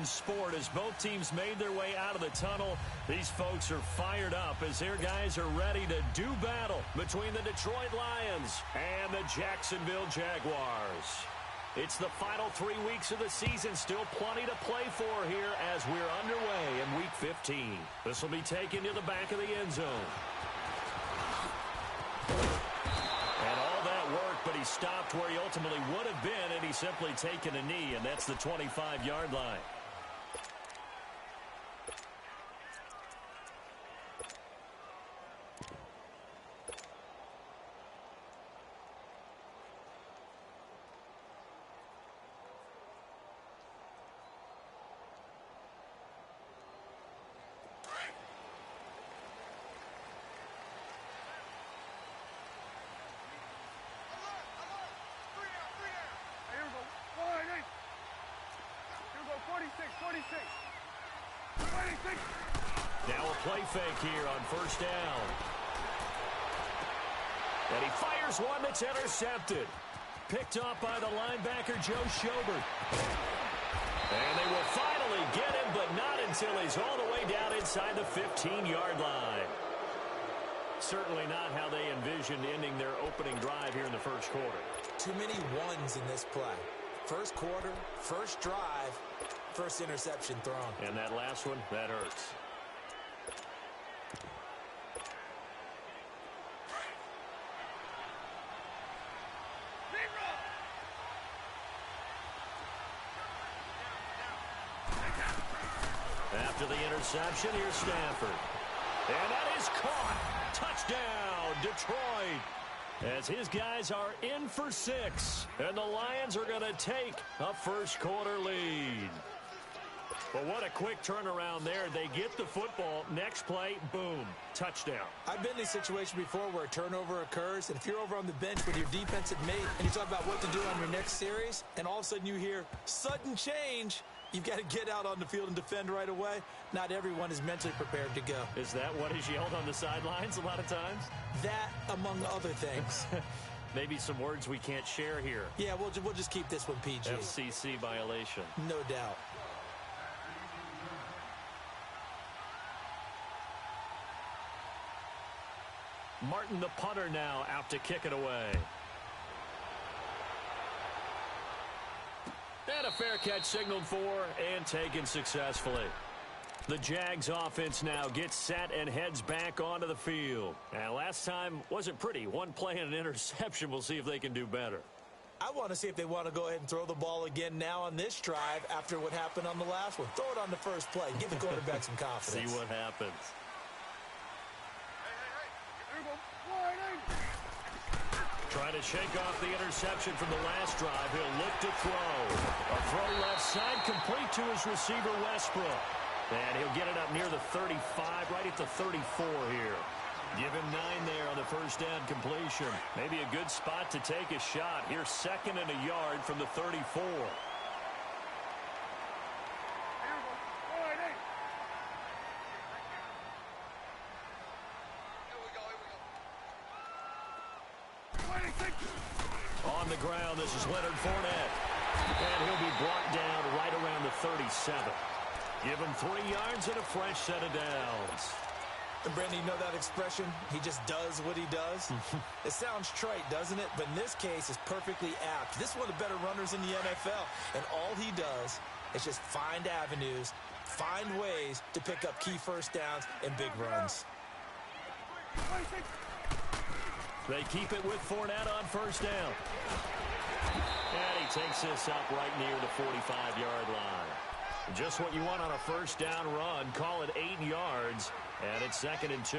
in sport as both teams made their way out of the tunnel. These folks are fired up as their guys are ready to do battle between the Detroit Lions and the Jacksonville Jaguars. It's the final 3 weeks of the season. Still plenty to play for here as we're underway in Week 15. This will be taken to the back of the end zone. And all that work, but he stopped where he ultimately would have been, and he's simply taken a knee, and that's the 25-yard line. Now a play fake here on first down. And he fires one that's intercepted. Picked off by the linebacker, Joe Schobert. And they will finally get him, but not until he's all the way down inside the 15-yard line. Certainly not how they envisioned ending their opening drive here in the first quarter. Too many ones in this play. First quarter, first drive, first interception thrown. And that last one, that hurts. After the interception, here's Stafford. And that is caught. Touchdown, Detroit. As his guys are in for 6. And the Lions are going to take a first quarter lead. But what a quick turnaround there. They get the football. Next play, boom, touchdown. I've been in a situation before where a turnover occurs, and if you're over on the bench with your defensive mate and you talk about what to do on your next series, and all of a sudden you hear sudden change, you've got to get out on the field and defend right away. Not everyone is mentally prepared to go. Is that what is yelled on the sidelines a lot of times? That, among other things. Maybe some words we can't share here. Yeah, we'll just keep this one PG. FCC violation. No doubt. Martin, the punter, now out to kick it away. And a fair catch signaled for and taken successfully. The Jags offense now gets set and heads back onto the field. And last time wasn't pretty. One play and an interception. We'll see if they can do better. I want to see if they want to go ahead and throw the ball again now on this drive after what happened on the last one. Throw it on the first play. Give the quarterback some confidence. See what happens. Trying to shake off the interception from the last drive. He'll look to throw. A throw left side complete to his receiver, Westbrook. And he'll get it up near the 35, right at the 34 here. Give him 9 there on the first down completion. Maybe a good spot to take a shot. Here's 2nd and a yard from the 34. On the ground, this is Leonard Fournette. And he'll be brought down right around the 37. Give him 3 yards and a fresh set of downs. And Brandon, you know that expression? He just does what he does? It sounds trite, doesn't it? But in this case, it's perfectly apt. This is one of the better runners in the NFL. And all he does is just find avenues, find ways to pick up key first downs and big runs. They keep it with Fournette on first down. And he takes this up right near the 45-yard line. Just what you want on a first down run. Call it 8 yards. And it's 2nd and 2.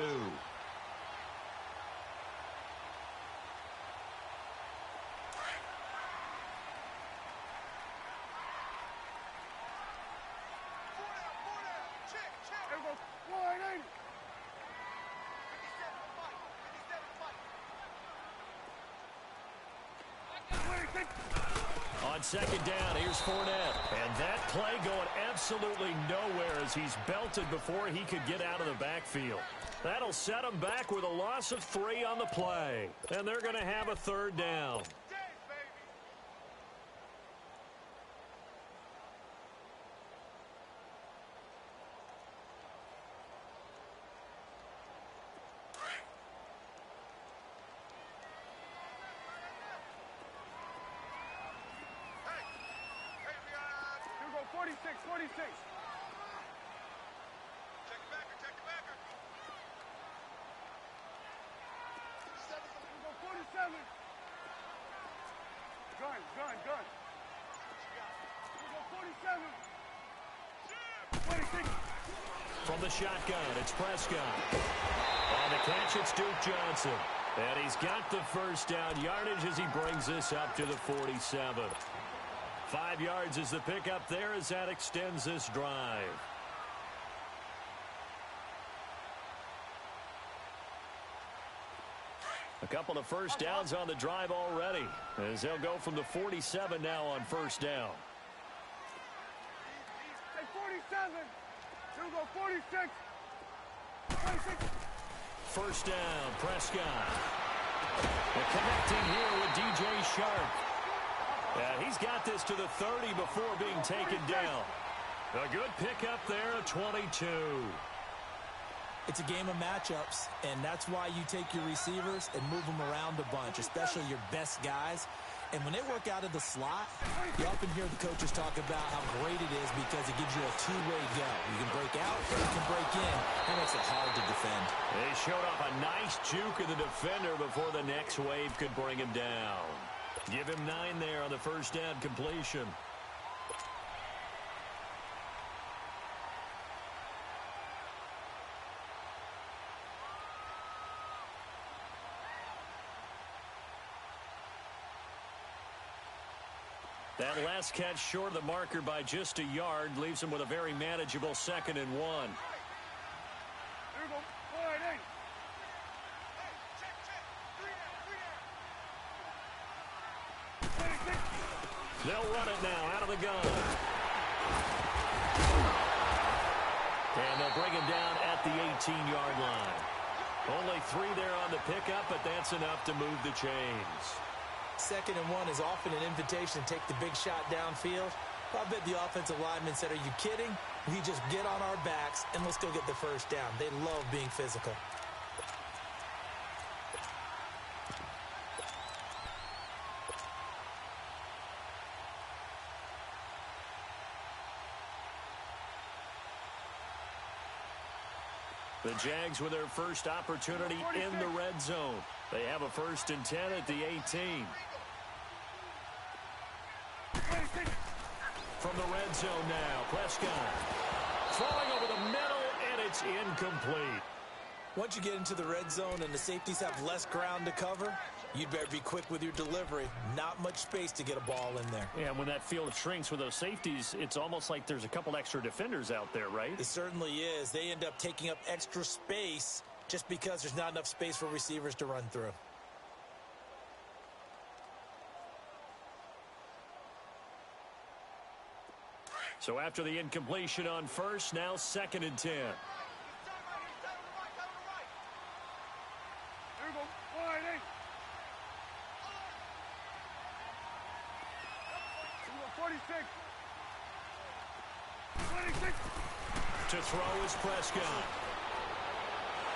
On 2nd down, here's Fournette. And that play going absolutely nowhere as he's belted before he could get out of the backfield. That'll set him back with a loss of 3 on the play. And they're going to have a 3rd down. 46, 46. Check the backer, check the backer. 47. Gun. 47. 26. From the shotgun, it's Prescott. On the catch, it's Duke Johnson. And he's got the first down yardage as he brings this up to the 47. 5 yards is the pickup there as that extends this drive. A couple of first downs on the drive already, as they'll go from the 47 now on first down. Hey, 47. Here we go, 46. 26. First down, Prescott. And connecting here with DJ Shark. He's got this to the 30 before being taken down. A good pickup there, a 22. It's a game of matchups, and that's why you take your receivers and move them around a bunch, especially your best guys. And when they work out of the slot, you often hear the coaches talk about how great it is because it gives you a two-way go. You can break out or you can break in. That makes it hard to defend. They showed off a nice juke of the defender before the next wave could bring him down. Give him 9 there on the first down completion. That last catch short of the marker by just a yard leaves him with a very manageable 2nd and 1. Here we go. All right, hey. Check. 26. They'll run it now out of the gun. And they'll bring him down at the 18-yard line. Only 3 there on the pickup, but that's enough to move the chains. 2nd and 1 is often an invitation to take the big shot downfield. I bet the offensive lineman said, are you kidding? We just get on our backs and let's go get the first down. They love being physical. The Jags with their first opportunity in the red zone. They have a 1st and 10 at the 18. From the red zone now, Prescott. Throwing over the middle, and it's incomplete. Once you get into the red zone and the safeties have less ground to cover, you'd better be quick with your delivery. Not much space to get a ball in there. Yeah, when that field shrinks with those safeties, it's almost like there's a couple extra defenders out there, right? It certainly is. They end up taking up extra space just because there's not enough space for receivers to run through. So after the incompletion on first, now 2nd and 10. Here we go. All right, hey. Here we go, 46. 26. To throw is Prescott.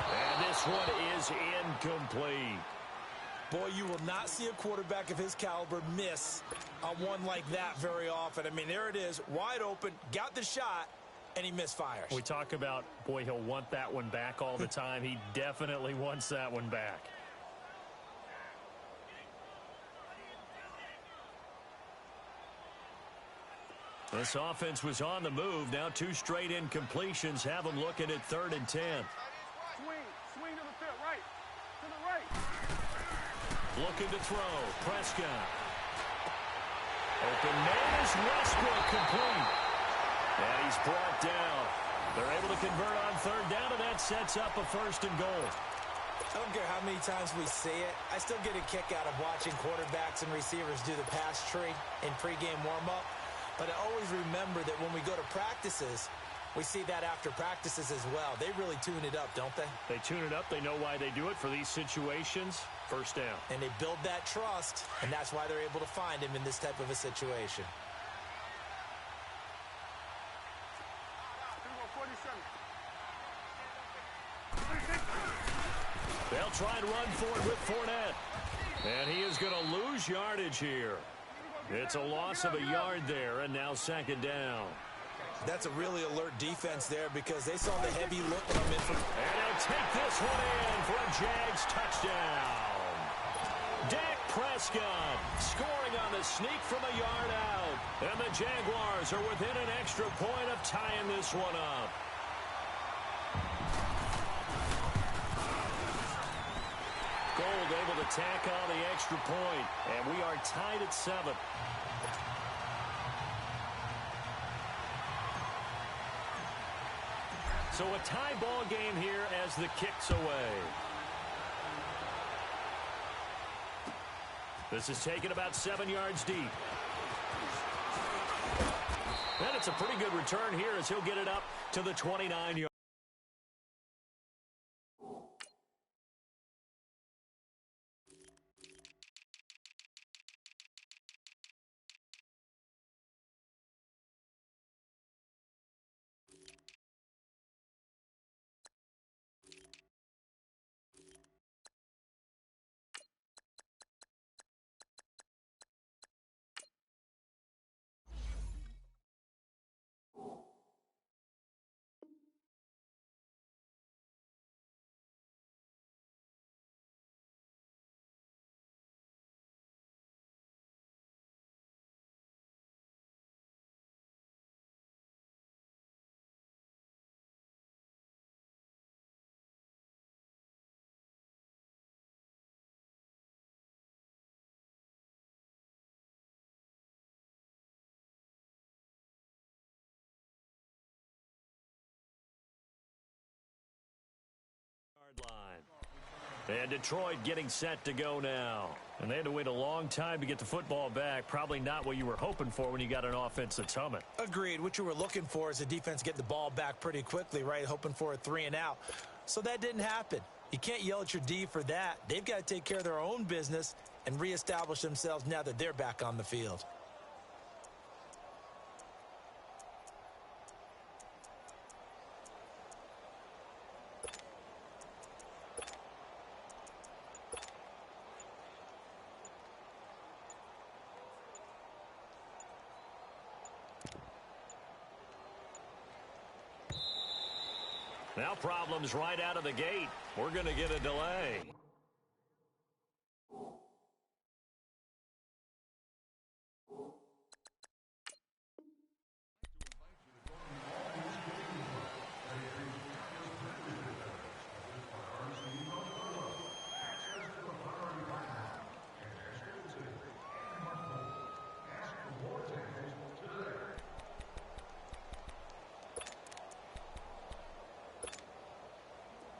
And this one is incomplete. Boy, you will not see a quarterback of his caliber miss on one like that very often. I mean, there it is, wide open, got the shot, and he misfires. We talk about, boy, he'll want that one back all the time. He definitely wants that one back. This offense was on the move. Now 2 straight incompletions have them looking at 3rd and 10. Swing to the field, right. To the right. Looking to throw. Prescott. Open man is Westbrook, complete. And he's brought down. They're able to convert on 3rd down, and that sets up a 1st and goal. I don't care how many times we see it. I still get a kick out of watching quarterbacks and receivers do the pass tree in pregame warm-up. But I always remember that when we go to practices, we see that after practices as well. They really tune it up, don't they? They tune it up. They know why they do it for these situations. 1st down. And they build that trust, and that's why they're able to find him in this type of a situation. They'll try and run for it with Fournette. And he is going to lose yardage here. It's a loss of a yard there, and now 2nd down. That's a really alert defense there because they saw the heavy look come in from... And he'll take this one in for a Jags touchdown. Dak Prescott scoring on the sneak from a yard out. And the Jaguars are within an extra point of tying this one up. Gold able to tack on the extra point. And we are tied at 7. So a tie ball game here as the kick's away. This is taken about 7 yards deep. And it's a pretty good return here as he'll get it up to the 29-yard. Line. And Detroit getting set to go now. And they had to wait a long time to get the football back. Probably not what you were hoping for when you got an offense that's humming. Agreed. What you were looking for is the defense get the ball back pretty quickly, right? Hoping for a 3 and out. So that didn't happen. You can't yell at your D for that. They've got to take care of their own business and reestablish themselves now that they're back on the field. Now problems right out of the gate. We're going to get a delay.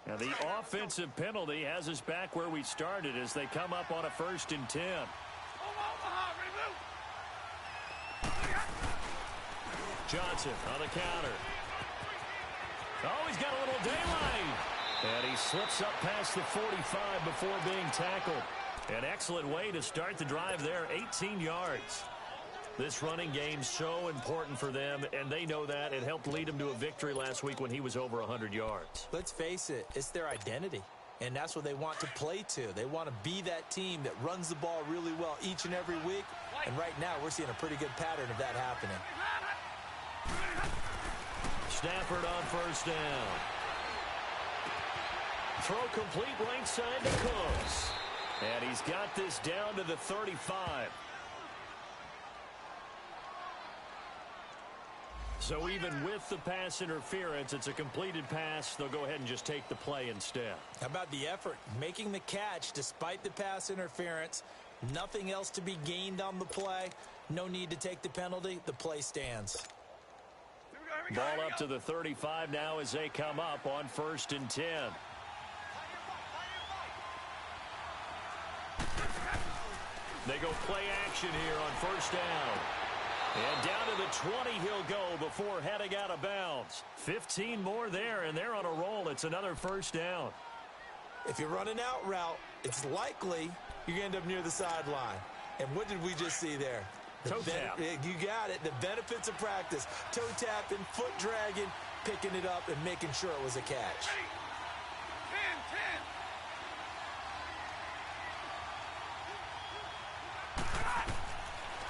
Now the offensive penalty has us back where we started as they come up on a 1st and 10. Johnson on the counter. Oh, he's got a little daylight. And he slips up past the 45 before being tackled. An excellent way to start the drive there, 18 yards. This running game so important for them, and they know that. It helped lead them to a victory last week when he was over 100 yards. Let's face it, it's their identity, and that's what they want to play to. They want to be that team that runs the ball really well each and every week, and right now we're seeing a pretty good pattern of that happening. Stafford on 1st down. Throw complete right side to Cooks. And he's got this down to the 35. So even with the pass interference, it's a completed pass. They'll go ahead and just take the play instead. How about the effort? Making the catch despite the pass interference. Nothing else to be gained on the play. No need to take the penalty. The play stands. Ball up to the 35 now as they come up on 1st and 10. They go play action here on 1st down. And down to the 20 he'll go before heading out of bounds. 15 more there, and they're on a roll. It's another 1st down. If you run an out route, it's likely you're going to end up near the sideline. And what did we just see there? Toe tap. You got it. The benefits of practice. Toe tapping, foot dragging, picking it up, and making sure it was a catch.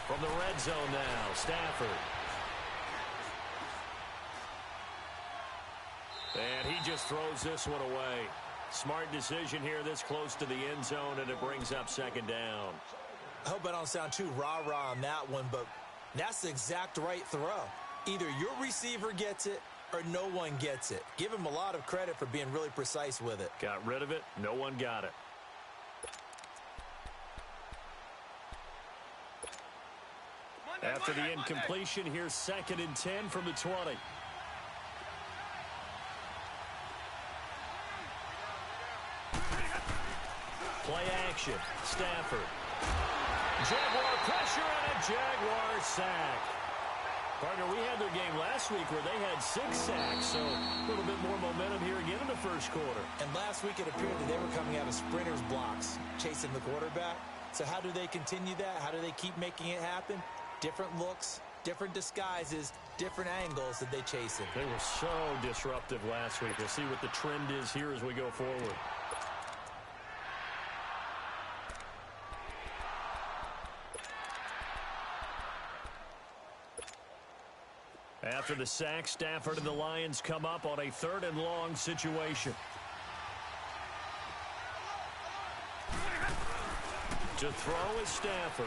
From the red zone now, Stafford. And he just throws this one away. Smart decision here this close to the end zone, and it brings up second down. I hope I don't sound too rah-rah on that one, but that's the exact right throw. Either your receiver gets it or no one gets it. Give him a lot of credit for being really precise with it. Got rid of it. No one got it. After the incompletion, here's 2nd and 10 from the 20. Play action. Stafford. Jaguar pressure and a Jaguar sack. Partner, we had their game last week where they had 6 sacks, so a little bit more momentum here again in the first quarter. And last week it appeared that they were coming out of sprinters blocks, chasing the quarterback. So how do they continue that? How do they keep making it happen? Different looks, different disguises, different angles that they chase it. They were so disruptive last week. We'll see what the trend is here as we go forward. After the sack, Stafford and the Lions come up on a 3rd and long situation. To throw is Stafford.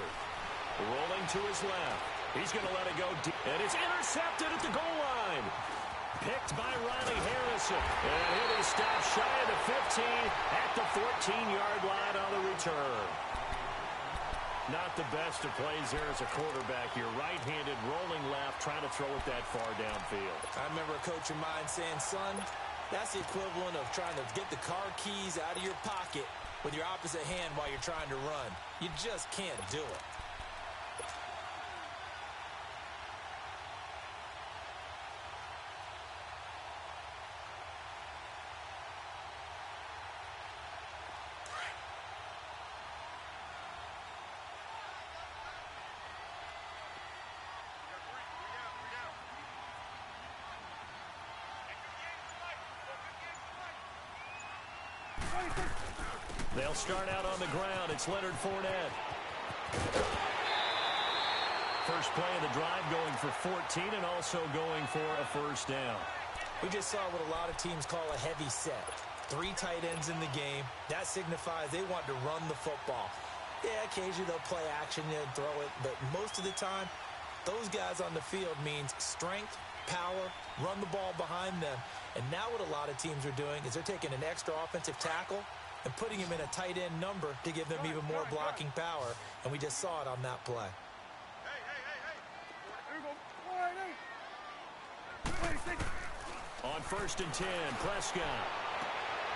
Rolling to his left. He's going to let it go deep. And it's intercepted at the goal line. Picked by Riley Harrison. And he'll be stopped shy of the 15 at the 14-yard line on the return. Not the best of plays there as a quarterback. You're right-handed, rolling left, trying to throw it that far downfield. I remember a coach of mine saying, son, that's the equivalent of trying to get the car keys out of your pocket with your opposite hand while you're trying to run. You just can't do it. They'll start out on the ground. It's Leonard Fournette. First play of the drive going for 14 and also going for a first down. We just saw what a lot of teams call a heavy set. 3 tight ends in the game. That signifies they want to run the football. Yeah, occasionally they'll play action and throw it, but most of the time, those guys on the field means strength, power, run the ball behind them. And now what a lot of teams are doing is they're taking an extra offensive tackle and putting him in a tight end number to give them even more blocking power. And we just saw it on that play. On 1st and 10, Prescott.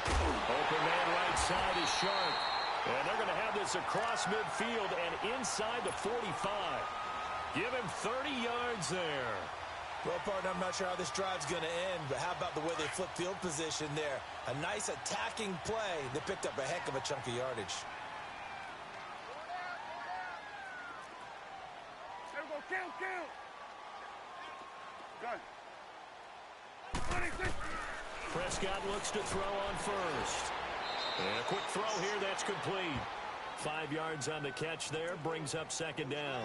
Open man right side is Sharp. And they're going to have this across midfield and inside the 45. Give him 30 yards there. Well, partner, I'm not sure how this drive's going to end, but how about the way they flip field position there? A nice attacking play that picked up a heck of a chunk of yardage. There we go, count. Done. Prescott looks to throw on first. And a quick throw here, that's complete. 5 yards on the catch there, brings up second down.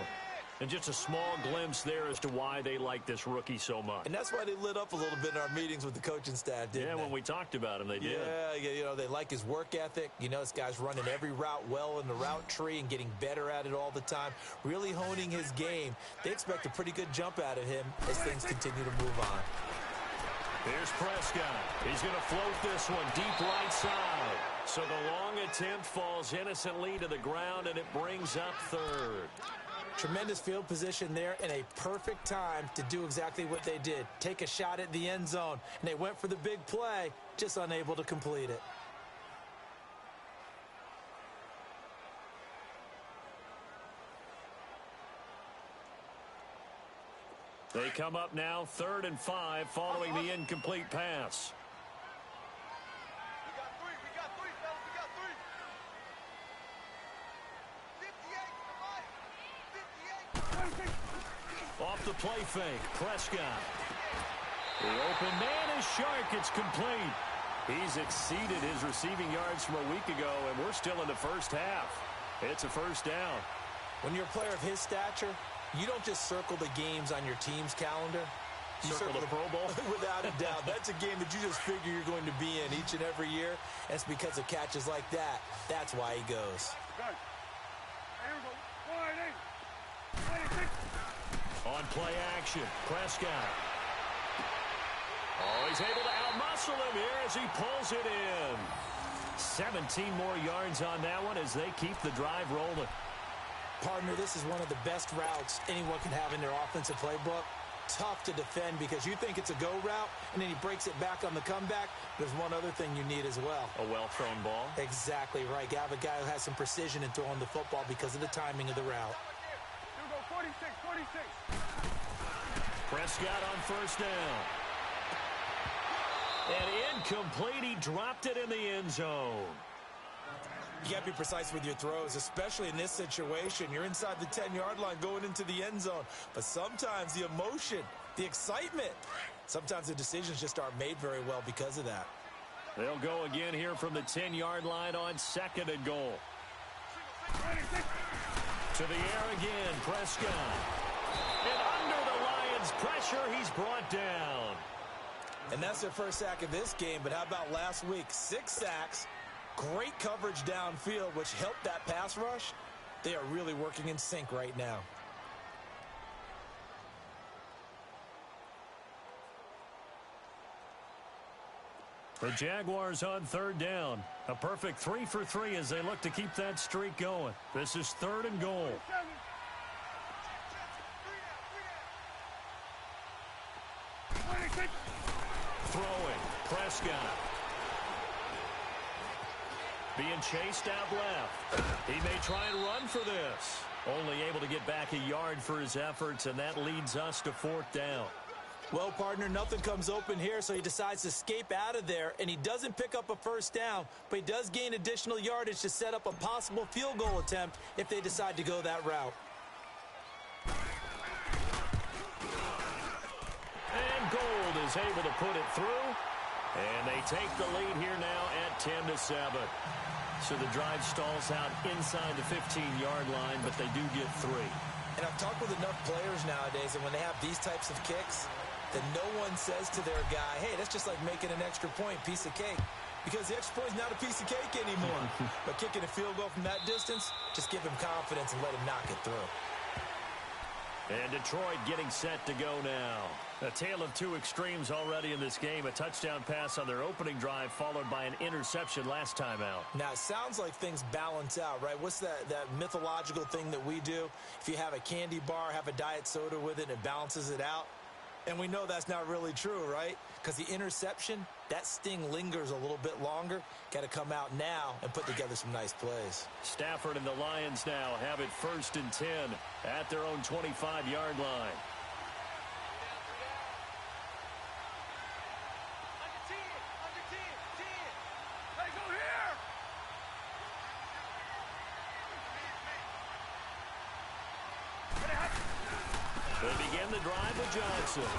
And just a small glimpse there as to why they like this rookie so much. And that's why they lit up a little bit in our meetings with the coaching staff, didn't they? Yeah, when we talked about him, they did. Yeah, you know, they like his work ethic. You know, this guy's running every route well in the route tree and getting better at it all the time, really honing his game. They expect a pretty good jump out of him as things continue to move on. Here's Prescott. He's going to float this one deep right side. So the long attempt falls innocently to the ground, and it brings up third. Tremendous field position there and a perfect time to do exactly what they did. Take a shot at the end zone. And they went for the big play, just unable to complete it. They come up now 3rd and 5 following the incomplete pass. We got three, fellas. We got three. 58. Off the play fake, Prescott. The open man is Shark. It's complete. He's exceeded his receiving yards from a week ago, and we're still in the first half. It's a first down. When you're a player of his stature, you don't just circle the games on your team's calendar. Circle the Pro Bowl? Without a doubt. That's a game that you just figure you're going to be in each and every year. And it's because of catches like that. That's why he goes. Good. Here we go. 186. On play action, Prescott. Oh, he's able to outmuscle him here as he pulls it in. 17 more yards on that one as they keep the drive rolling. Partner, this is one of the best routes anyone can have in their offensive playbook. Tough to defend because you think it's a go route, and then he breaks it back on the comeback. There's one other thing you need as well. A well-thrown ball. Exactly right. You have a guy who has some precision in throwing the football because of the timing of the route. Here we go. 46. Prescott on first down. And incomplete. He dropped it in the end zone. You got to be precise with your throws, especially in this situation. You're inside the 10-yard line going into the end zone. But sometimes the emotion, the excitement, sometimes the decisions just aren't made very well because of that. They'll go again here from the 10-yard line on second and goal. To the air again, Prescott. And under the Lions' pressure, he's brought down. And that's their first sack of this game. But how about last week? 6 sacks. Great coverage downfield, which helped that pass rush. They are really working in sync right now. The Jaguars on third down. A perfect 3 for 3 as they look to keep that streak going. This is third and goal. Throwing. Prescott. Being chased out left. He may try and run for this. Only able to get back a yard for his efforts, and that leads us to fourth down. Well, partner, nothing comes open here, so he decides to escape out of there, and he doesn't pick up a first down, but he does gain additional yardage to set up a possible field goal attempt if they decide to go that route. And Gold is able to put it through, and they take the lead here now at 10-7. So the drive stalls out inside the 15-yard line, but they do get 3. And I've talked with enough players nowadays, and when they have these types of kicks, then no one says to their guy, hey, that's just like making an extra point, piece of cake. Because the extra point is not a piece of cake anymore. But kicking a field goal from that distance, just give him confidence and let him knock it through. And Detroit getting set to go now. A tale of two extremes already in this game. A touchdown pass on their opening drive followed by an interception last time out. Now, it sounds like things balance out, right? What's that mythological thing that we do? If you have a candy bar, have a diet soda with it, and it balances it out. And we know that's not really true, right? Because the interception, that sting lingers a little bit longer. Got to come out now and put together some nice plays. Stafford and the Lions now have it 1st and 10 at their own 25-yard line. They begin the drive with Johnson.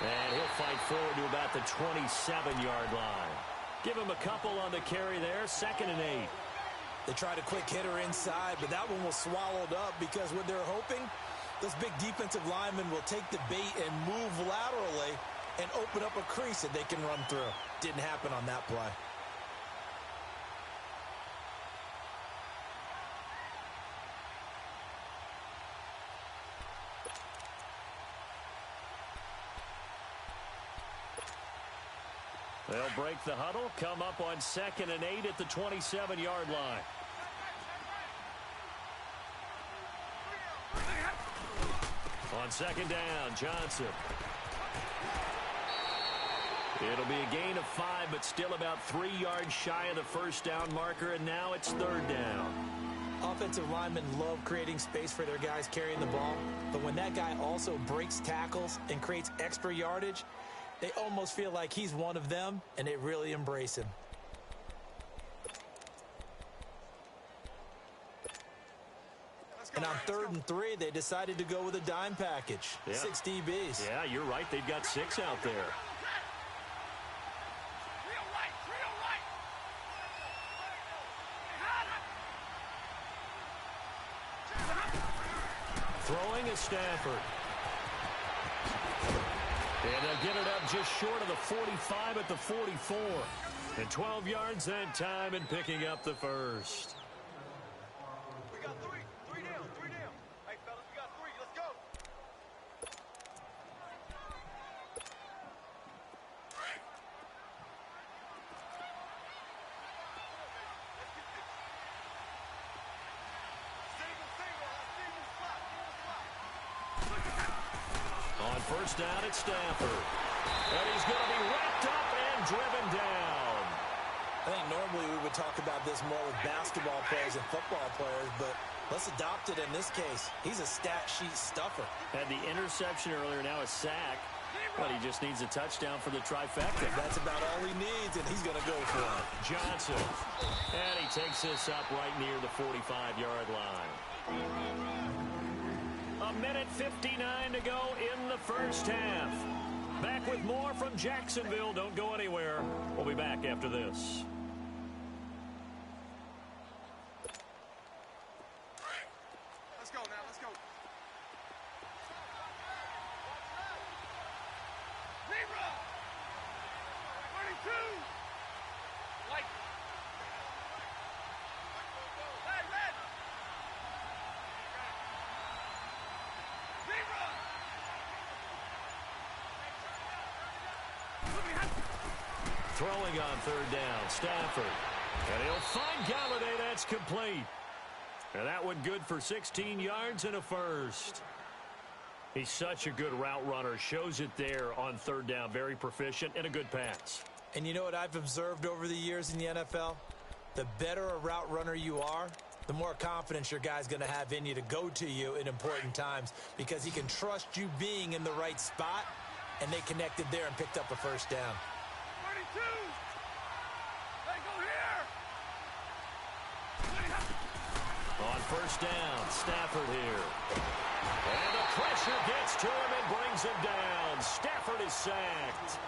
And he'll fight forward to about the 27-yard line. Give him a couple on the carry there, 2nd and 8. They tried a quick hitter inside, but that one was swallowed up because what they're hoping, those big defensive linemen will take the bait and move laterally and open up a crease that they can run through. Didn't happen on that play. They'll break the huddle, come up on 2nd and 8 at the 27-yard line. On 2nd down, Johnson. It'll be a gain of 5, but still about 3 yards shy of the first down marker, and now it's 3rd down. Offensive linemen love creating space for their guys carrying the ball, but when that guy also breaks tackles and creates extra yardage, they almost feel like he's one of them, and they really embrace him. And on 3rd and 3, they decided to go with a dime package. Yeah. 6 DBs. Yeah, you're right. They've got 6 out there. Throwing is Stafford. And they'll get it up just short of the 45 at the 44. And 12 yards that time and picking up the first. We got three. Three down. Three down. Hey, fellas, we got three. Let's go. On first down, it's Stafford. And he's going to be wrapped up and driven down. I think normally we would talk about this more with basketball players and football players, but let's adopt it in this case. He's a stat sheet stuffer. Had the interception earlier, now a sack. But he just needs a touchdown for the trifecta. That's about all he needs, and he's going to go for it. Johnson. And he takes this up right near the 45-yard line. A minute 59 to go in the first half. Back with more from Jacksonville. Don't go anywhere. We'll be back after this. Let's go now. Let's go. Libra. 32. Like. Hey, red. Libra. Throwing on third down, Stafford. And he'll find Galladay. That's complete. And that one good for 16 yards and a first. He's such a good route runner. Shows it there on third down. Very proficient and a good pass. And you know what I've observed over the years in the NFL? The better a route runner you are, the more confidence your guy's going to have in you to go to you in important times because he can trust you being in the right spot, and they connected there and picked up a first down. 32. Hey, go here. On first down, Stafford here. And the pressure gets to him and brings him down. Stafford is sacked.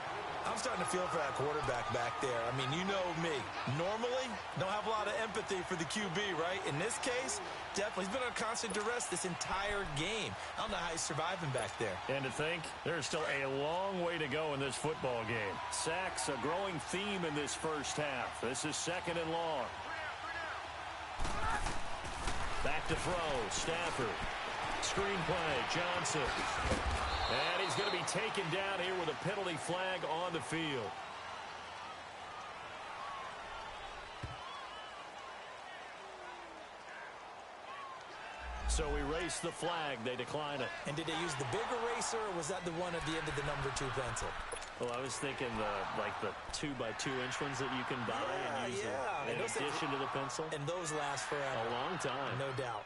I'm starting to feel for that quarterback back there. I mean, you know me. Normally, don't have a lot of empathy for the QB, right? In this case, definitely. He's been on constant duress this entire game. I don't know how he's surviving back there. And to think, there's still a long way to go in this football game. Sacks, a growing theme in this first half. This is second and long. Back to throw, Stafford. Screen play, Johnson. And he's going to be taken down here with a penalty flag on the field. So erase the flag. They decline it. And did they use the big eraser, or was that the one at the end of the number 2 pencil? Well, I was thinking the 2x2-inch ones that you can buy and use in addition to the pencil. And those last forever. A long time. No doubt.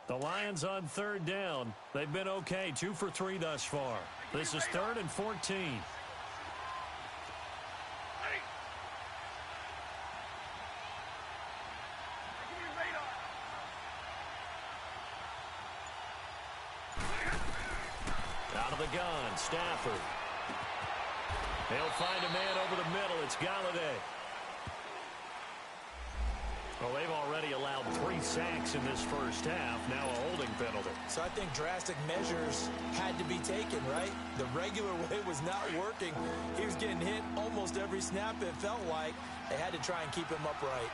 The Lions on third down. They've been okay, 2 for 3 thus far. This is 3rd and 14. Out of the gun, Stafford. He'll find a man over the middle. It's Galladay. Well, they've already allowed 3 sacks in this first half. Now a holding penalty. So I think drastic measures had to be taken, right? The regular way was not working. He was getting hit almost every snap, it felt like. They had to try and keep him upright.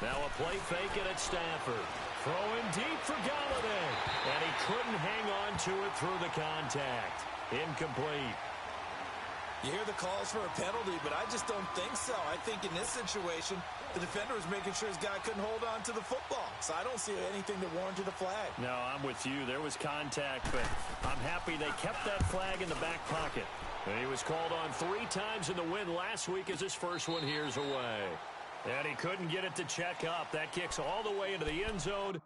Now a play fake it at Stafford. Throwing deep for Galladay. And he couldn't hang on to it through the contact. Incomplete. You hear the calls for a penalty, but I just don't think so. I think in this situation, the defender was making sure his guy couldn't hold on to the football. So I don't see anything that warranted a flag. No, I'm with you. There was contact, but I'm happy they kept that flag in the back pocket. And he was called on 3 times in the win last week as his first one here's away. And he couldn't get it to check up. That kicks all the way into the end zone.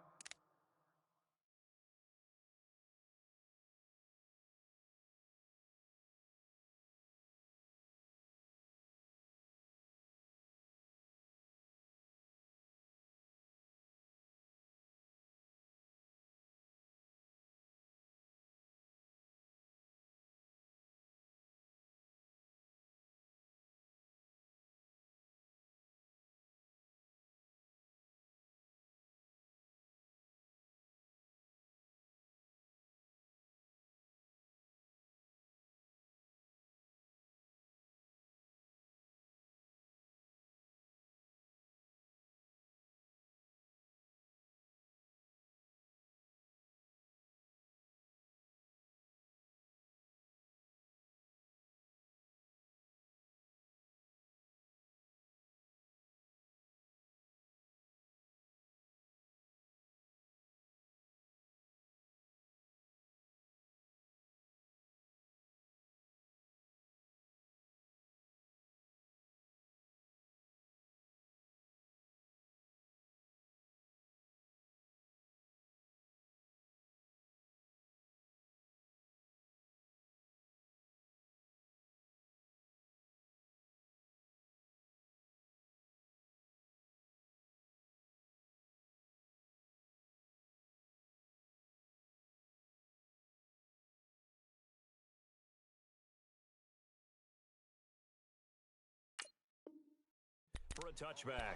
for a touchback.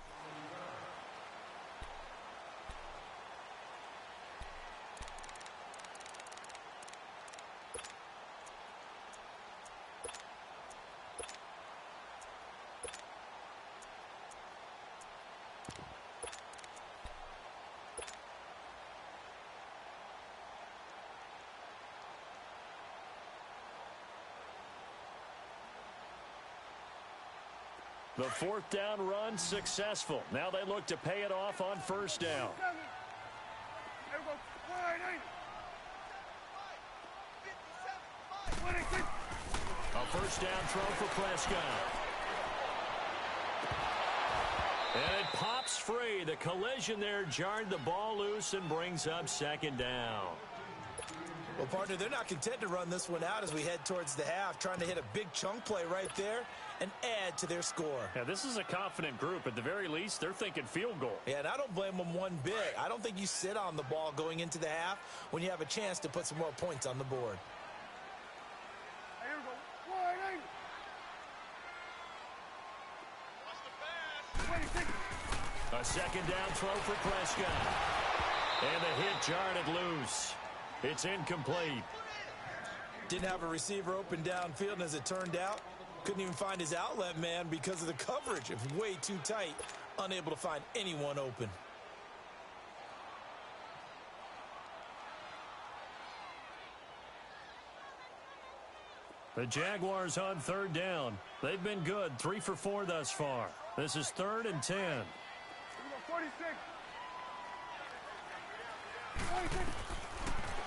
The fourth down run successful. Now they look to pay it off on first down. A first down throw for Prescott. And it pops free. The collision there jarred the ball loose and brings up second down. Well, partner, they're not content to run this one out as we head towards the half, trying to hit a big chunk play right there and add to their score. Yeah, this is a confident group. At the very least, they're thinking field goal. Yeah, and I don't blame them one bit. I don't think you sit on the ball going into the half when you have a chance to put some more points on the board. A second down throw for Prescott. And the hit jarred it loose. It's incomplete. Didn't have a receiver open downfield, and as it turned out, couldn't even find his outlet man because of the coverage. It was way too tight, unable to find anyone open. The Jaguars on third down. They've been good, 3 for 4 thus far. This is 3rd and 10. 46.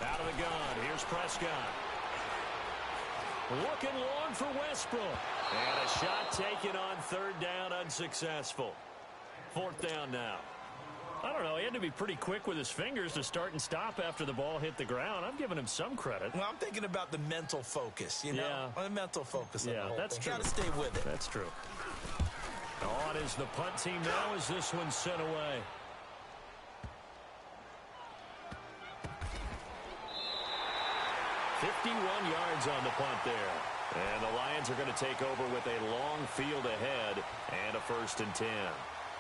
Out of the gun, here's Prescott. Looking long for Westbrook. And a shot taken on third down, unsuccessful. 4th down now. I don't know, he had to be pretty quick with his fingers to start and stop after the ball hit the ground. I'm giving him some credit. Well, I'm thinking about the mental focus, you know? Yeah. The mental focus on the whole that's thing. true. Got to stay with it. That's true. On is the punt team now as this one's sent away. $51 yards on the punt there. And the Lions are going to take over with a long field ahead and a 1st and 10.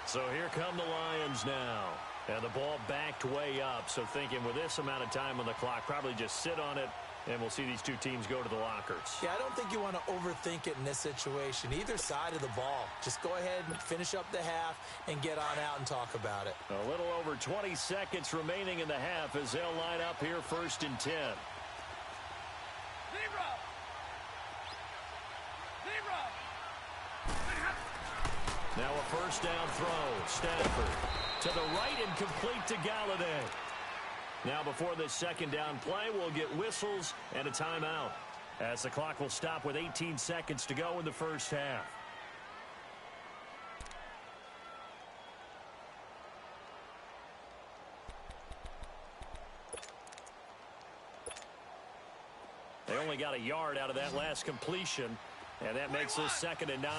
So here come the Lions now. And the ball backed way up. So thinking with this amount of time on the clock, probably just sit on it, and we'll see these two teams go to the lockers. Yeah, I don't think you want to overthink it in this situation. Either side of the ball. Just go ahead and finish up the half and get on out and talk about it. A little over 20 seconds remaining in the half as they'll line up here 1st and 10. Now a first down throw. Stafford to the right and complete to Galladay. Now before this second down play, we'll get whistles and a timeout as the clock will stop with 18 seconds to go in the first half. They only got a yard out of that last completion, and that makes this 2nd and 9.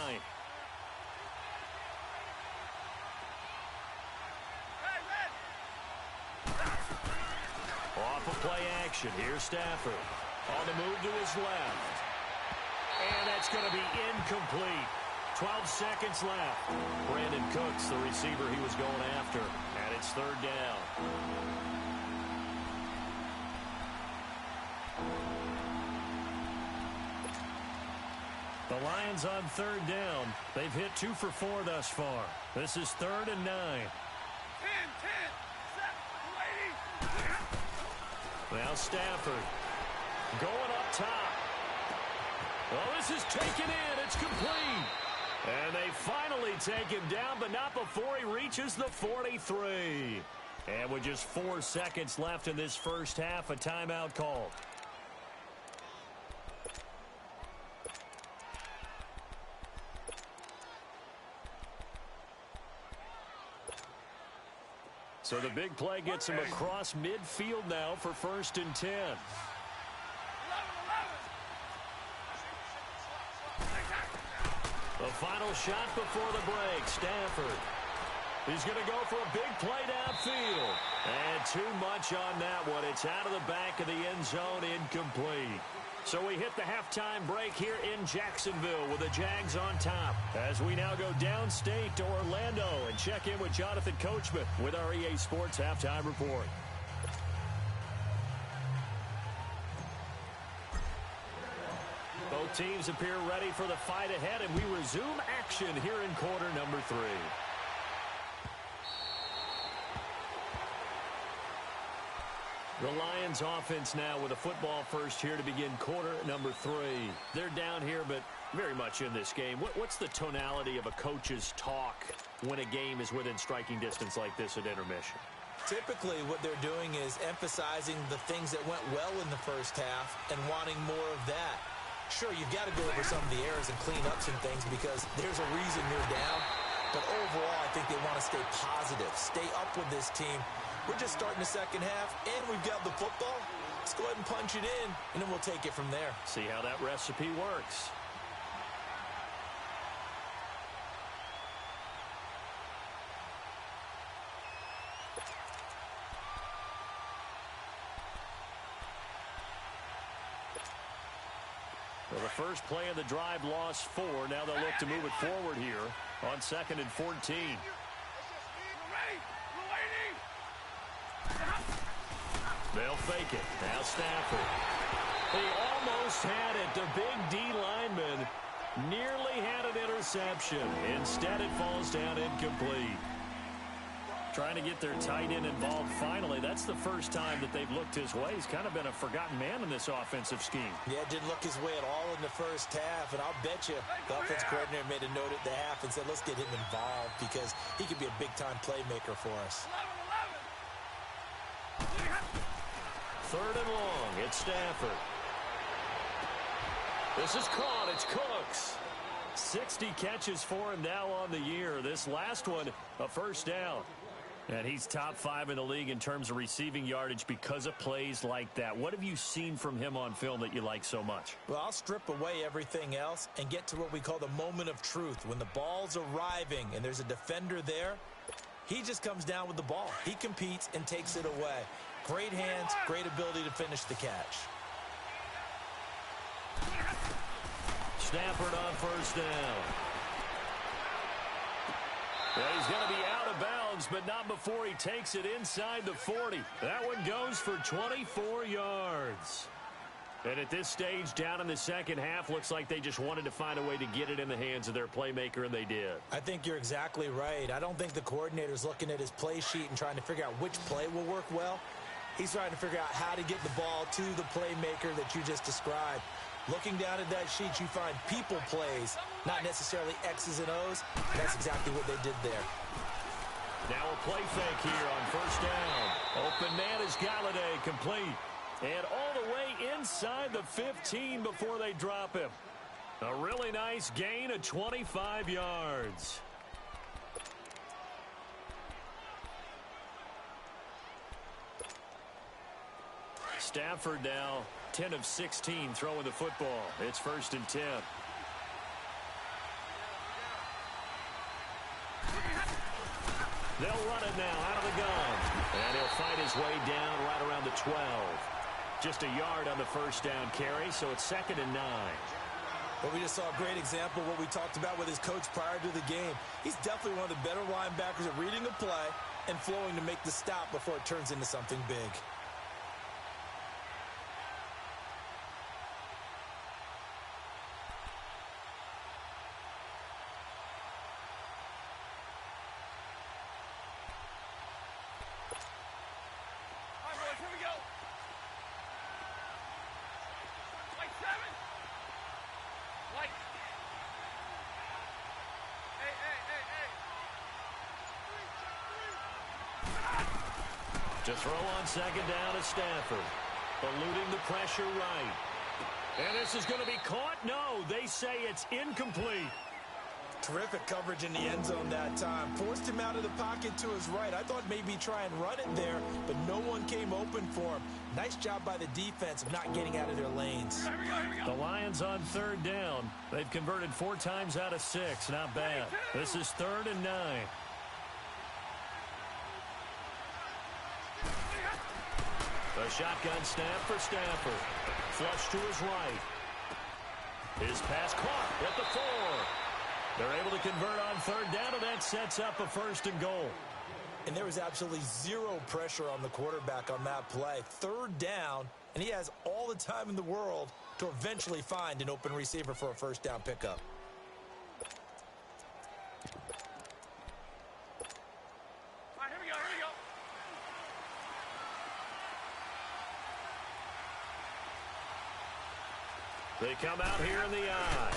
Off of play action. Here's Stafford. On the move to his left. And that's going to be incomplete. 12 seconds left. Brandon Cooks, the receiver he was going after. And it's 3rd down. The Lions on 3rd down. They've hit 2 for 4 thus far. This is 3rd and 9. 10, 10, 7, 80. Now Stafford going up top. Oh, this is taken in. It's complete. And they finally take him down, but not before he reaches the 43. And with just 4 seconds left in this first half, a timeout called. So the big play gets him across midfield now for 1st and 10. The final shot before the break. Stafford He's going to go for a big play downfield. And too much on that one. It's out of the back of the end zone, incomplete. So we hit the halftime break here in Jacksonville with the Jags on top. As we now go downstate to Orlando and check in with Jonathan Coachman with our EA Sports Halftime Report. Both teams appear ready for the fight ahead, and we resume action here in quarter number 3. The Lions offense now with a football first here to begin quarter number 3. They're down here, but very much in this game. What's the tonality of a coach's talk when a game is within striking distance like this at intermission? Typically, what they're doing is emphasizing the things that went well in the first half and wanting more of that. Sure, you've got to go over some of the errors and clean up some things because there's a reason you're down. But overall, I think they want to stay positive, stay up with this team. We're just starting the second half, and we've got the football. Let's go ahead and punch it in, and then we'll take it from there. See how that recipe works. Well, the first play of the drive lost 4. Now they'll look to move it forward here on 2nd and 14. They'll fake it. Now Stafford. He almost had it. The big D lineman nearly had an interception. Instead, it falls down incomplete. Trying to get their tight end involved finally. That's the first time that they've looked his way. He's kind of been a forgotten man in this offensive scheme. Yeah, didn't look his way at all in the first half. And I'll bet you the offense coordinator made a note at the half and said, let's get him involved because he could be a big-time playmaker for us. 3rd and long. It's Stafford. This is caught. It's Cooks. 60 catches for him now on the year. This last one, a first down. And he's top 5 in the league in terms of receiving yardage because of plays like that. What have you seen from him on film that you like so much? Well, I'll strip away everything else and get to what we call the moment of truth. When the ball's arriving and there's a defender there, he just comes down with the ball. He competes and takes it away. Great hands, great ability to finish the catch. Stafford on first down. Well, he's going to be out of bounds, but not before he takes it inside the 40. That one goes for 24 yards. And at this stage, down in the second half, looks like they just wanted to find a way to get it in the hands of their playmaker, and they did. I think you're exactly right. I don't think the coordinator's looking at his play sheet and trying to figure out which play will work well. He's trying to figure out how to get the ball to the playmaker that you just described. Looking down at that sheet, you find people plays, not necessarily X's and O's. That's exactly what they did there. Now a play fake here on first down. Open man is Galladay, complete. And all the way inside the 15 before they drop him. A really nice gain of 25 yards. Stafford now 10 of 16 throwing the football. It's 1st and 10. They'll run it now out of the gun. And he'll fight his way down right around the 12. Just a yard on the first down carry, so it's 2nd and 9. Well, we just saw a great example of what we talked about with his coach prior to the game. He's definitely one of the better linebackers at reading a play and flowing to make the stop before it turns into something big. To throw on second down is Stafford. Eluding the pressure right. And this is going to be caught? No, they say it's incomplete. Terrific coverage in the end zone that time. Forced him out of the pocket to his right. I thought maybe try and run it there, but no one came open for him. Nice job by the defense of not getting out of their lanes. Here we go. The Lions on 3rd down. They've converted 4 times out of 6. Not bad. This is 3rd and 9. shotgun snap for Stafford. Flush to his right. His pass caught at the 4. They're able to convert on third down, and that sets up a 1st and goal. And there was absolutely zero pressure on the quarterback on that play. Third down, and he has all the time in the world to eventually find an open receiver for a 1st down pickup. All right, here we go, here we go. They come out here in the eye.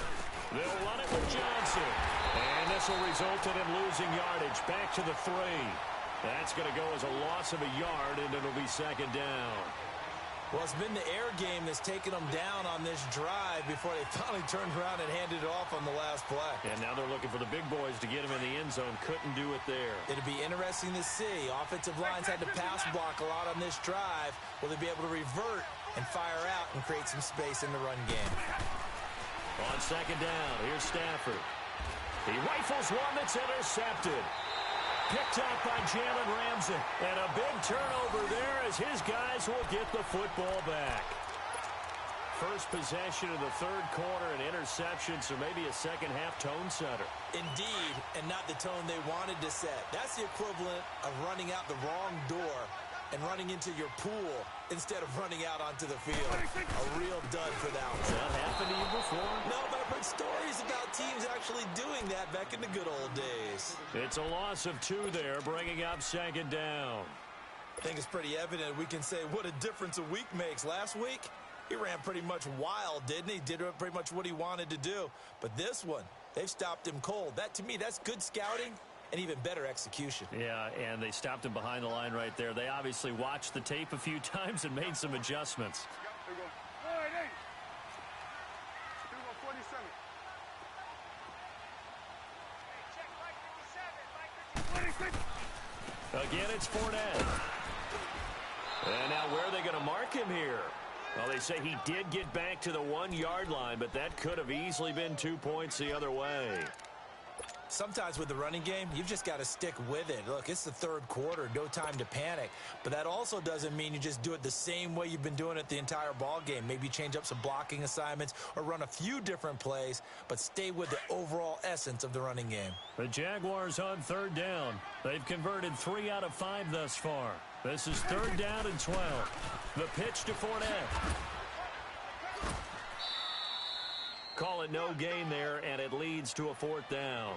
They'll run it with Johnson. And this will result in him losing yardage back to the 3. That's going to go as a loss of a yard, and it'll be 2nd down. Well, it's been the air game that's taken them down on this drive before they finally turned around and handed it off on the last play. And now they're looking for the big boys to get him in the end zone. Couldn't do it there. It'll be interesting to see. Offensive lines had to pass block a lot on this drive. Will they be able to revert and fire out and create some space in the run game? On 2nd down, here's Stafford. He rifles one that's intercepted. Picked up by Jalen Ramsey. And a big turnover there as his guys will get the football back. First possession of the 3rd quarter, an interception, so maybe a second-half tone setter. Indeed, and not the tone they wanted to set. That's the equivalent of running out the wrong door and running into your pool instead of running out onto the field. A real dud for that one. Has that happened to you before? No, but I've heard stories about teams actually doing that back in the good old days. It's a loss of 2 there, bringing up 2nd down. I think it's pretty evident we can say what a difference a week makes. Last week, he ran pretty much wild, didn't he? Did pretty much what he wanted to do. But this one, they've stopped him cold. That, to me, that's good scouting and even better execution. Yeah, and they stopped him behind the line right there. They obviously watched the tape a few times and made some adjustments. There we go. All right, hey. 2-1-47. Hey, check Mike 57. Mike 57. Again, it's Fournette. And now where are they going to mark him here? Well, they say he did get back to the 1-yard line, but that could have easily been 2 points the other way. Sometimes with the running game, you've just got to stick with it. Look, it's the 3rd quarter, no time to panic. But that also doesn't mean you just do it the same way you've been doing it the entire ball game. Maybe change up some blocking assignments or run a few different plays, but stay with the overall essence of the running game. The Jaguars on 3rd down. They've converted 3 out of 5 thus far. This is 3rd down and 12. The pitch to Fournette. Call it no gain there, and it leads to a 4th down.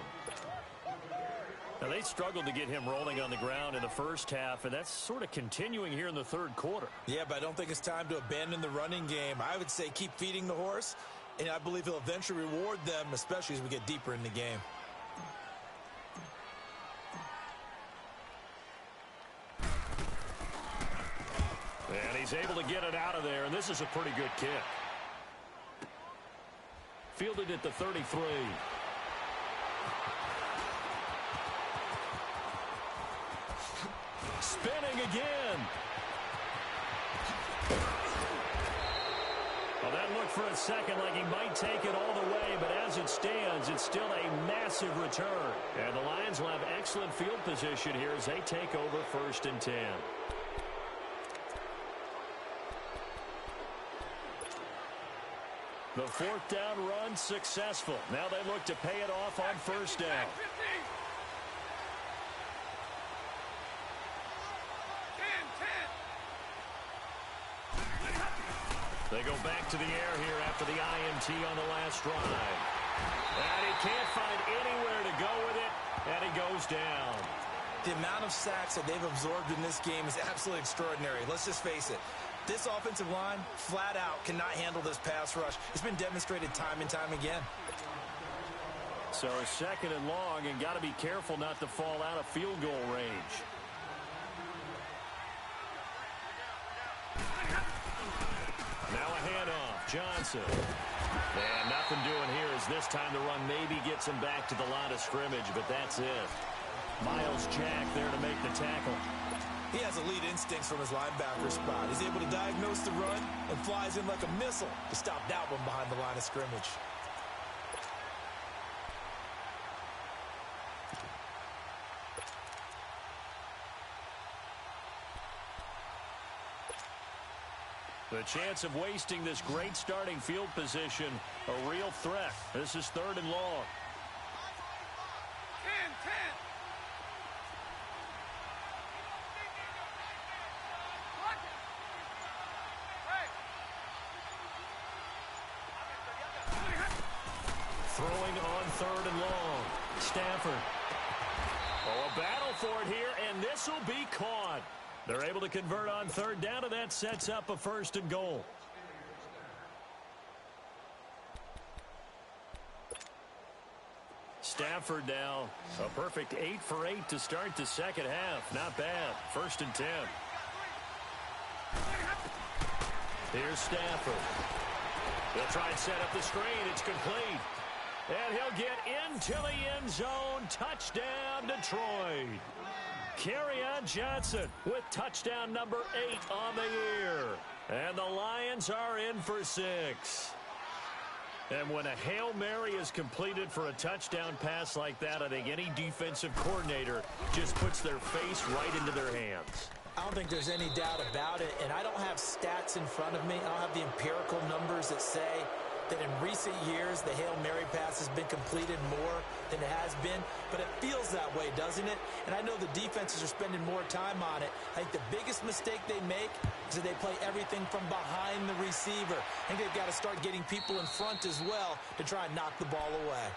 Now, they struggled to get him rolling on the ground in the first half, and that's sort of continuing here in the 3rd quarter. Yeah, but I don't think it's time to abandon the running game. I would say keep feeding the horse, and I believe he'll eventually reward them, especially as we get deeper in the game. And he's able to get it out of there, and this is a pretty good kick. Fielded at the 33. Spinning again. Well, that looked for a second like he might take it all the way, but as it stands, it's still a massive return. And the Lions will have excellent field position here as they take over 1st and 10. The 4th down run successful. Now they look to pay it off on 1st down. 10. They go back to the air here after the INT on the last drive. And he can't find anywhere to go with it, and he goes down. The amount of sacks that they've absorbed in this game is absolutely extraordinary. Let's just face it. This offensive line, flat out, cannot handle this pass rush. It's been demonstrated time and time again. So 2nd and long, and got to be careful not to fall out of field goal range. Now a handoff. Johnson. And nothing doing here as this time the run maybe gets him back to the line of scrimmage, but that's it. Myles Jack there to make the tackle. He has elite instincts from his linebacker spot. He's able to diagnose the run and flies in like a missile to stop that one behind the line of scrimmage. The chance of wasting this great starting field position, a real threat. This is 3rd and long. 10. Throwing on 3rd and long. Stafford. Oh, a battle for it here, and this will be caught. They're able to convert on 3rd down, and that sets up a 1st and goal. Stafford now, a perfect 8 for 8 to start the second half. Not bad. 1st and 10. Here's Stafford. He'll try and set up the screen. It's complete. And he'll get into the end zone. Touchdown, Detroit. Kerryon Johnson with touchdown number 8 on the year. And the Lions are in for 6. And when a Hail Mary is completed for a touchdown pass like that, I think any defensive coordinator just puts their face right into their hands. I don't think there's any doubt about it, and I don't have stats in front of me. I don't have the empirical numbers that say that in recent years the Hail Mary pass has been completed more than it has been, but it feels that way, doesn't it? And I know the defenses are spending more time on it. I think the biggest mistake they make is that they play everything from behind the receiver. I think they've got to start getting people in front as well to try and knock the ball away.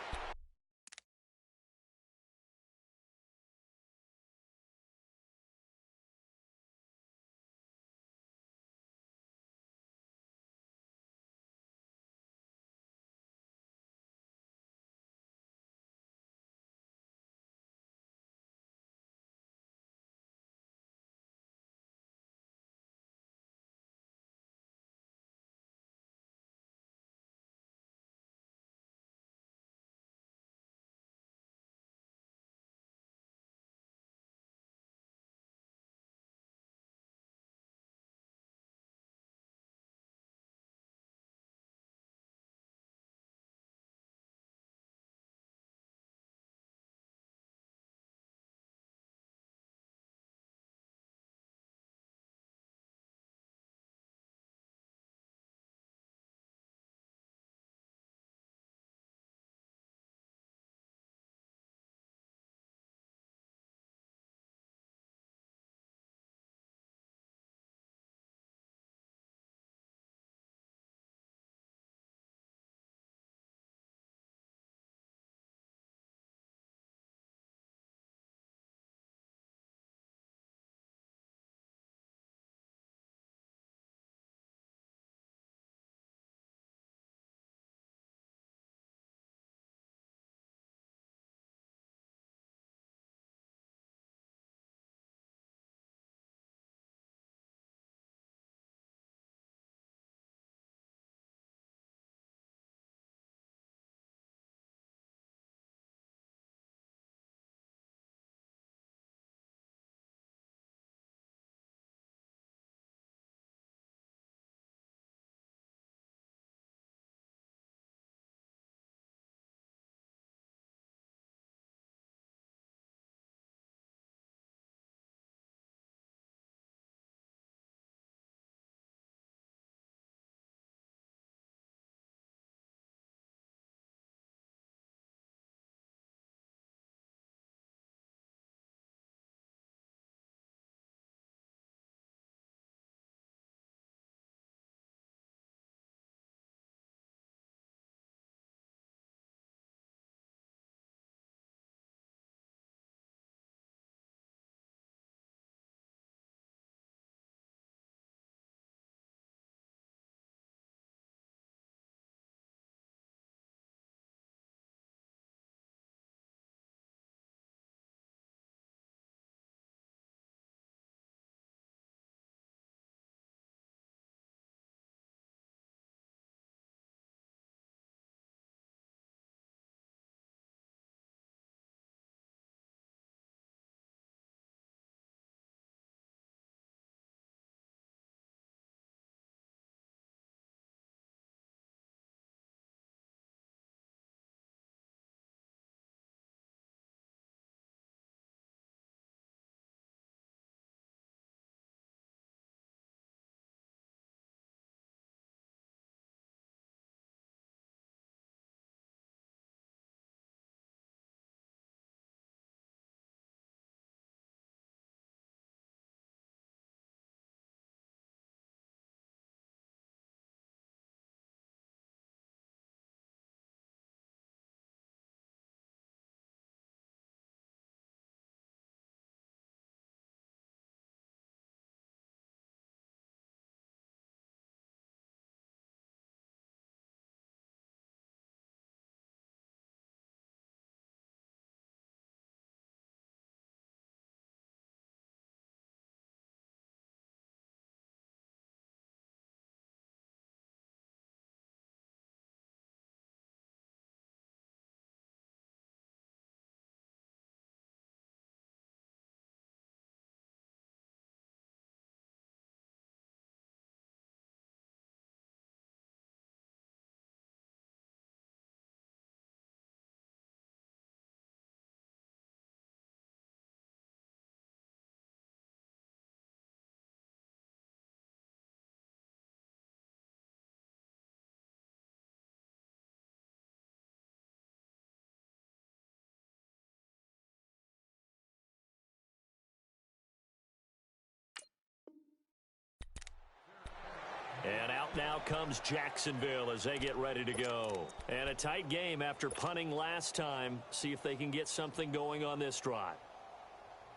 And out now comes Jacksonville as they get ready to go. And a tight game after punting last time. See if they can get something going on this drive.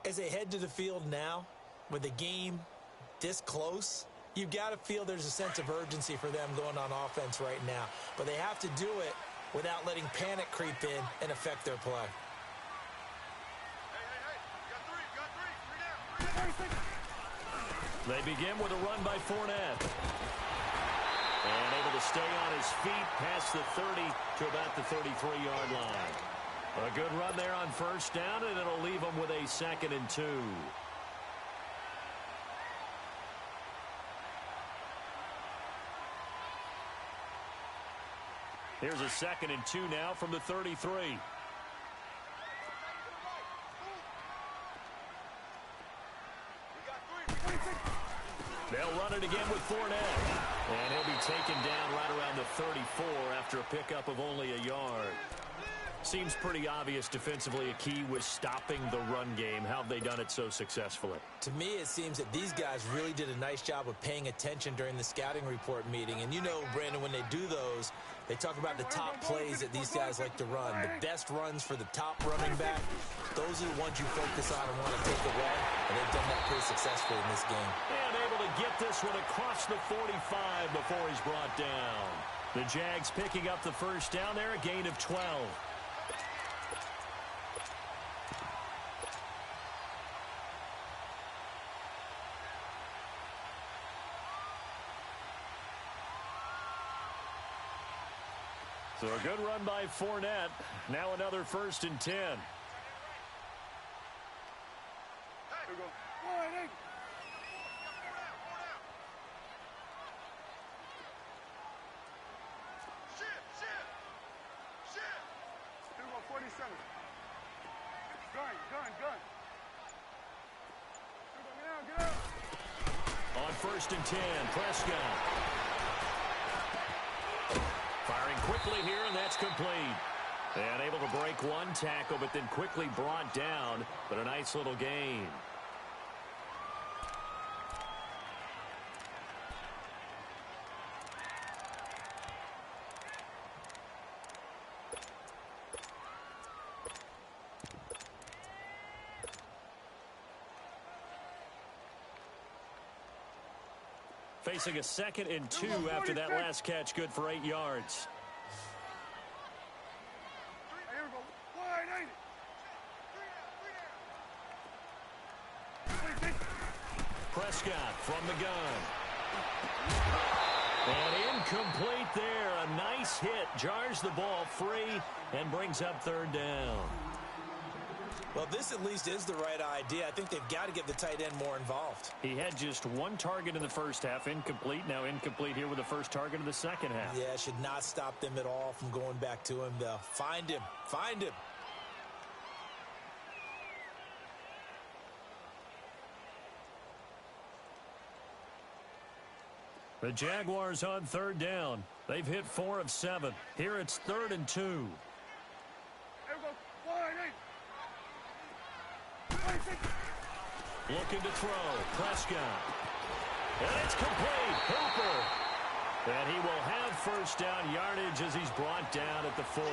As they head to the field now, with the game this close, you've got to feel there's a sense of urgency for them going on offense right now. But they have to do it without letting panic creep in and affect their play. They begin with a run by Fournette. And able to stay on his feet past the 30 to about the 33-yard line. A good run there on first down, and it'll leave them with a 2nd and 2. Here's a 2nd and 2 now from the 33. They'll run it again with Fournette. And he'll be taken down right around the 34 after a pickup of only a yard. Seems pretty obvious defensively a key was stopping the run game. How have they done it so successfully? To me, it seems that these guys really did a nice job of paying attention during the scouting report meeting. And you know, Brandon, when they do those, they talk about the top plays that these guys like to run. The best runs for the top running back, those are the ones you focus on and want to take away. And they've done that pretty successfully in this game. And able to get this one across the 45 before he's brought down. The Jags picking up the first down there, a gain of 12. So a good run by Fournette. Now another 1st and 10. On 1st and 10, Prescott. Firing quickly here, and that's complete. And able to break one tackle, but then quickly brought down. But a nice little gain. Facing a 2nd and 2 after that last catch, good for 8 yards. Prescott from the gun. And incomplete there. A nice hit. Jars the ball free and brings up 3rd down. Well, this at least is the right idea. I think they've got to get the tight end more involved. He had just one target in the first half, incomplete. Now incomplete here with the first target of the second half. Yeah, should not stop them at all from going back to him, though. Find him. Find him. The Jaguars on 3rd down. They've hit 4 of 7. Here it's 3rd and 2. Looking to throw. Prescott. And it's complete. Hooper. And he will have first down yardage as he's brought down at the 41.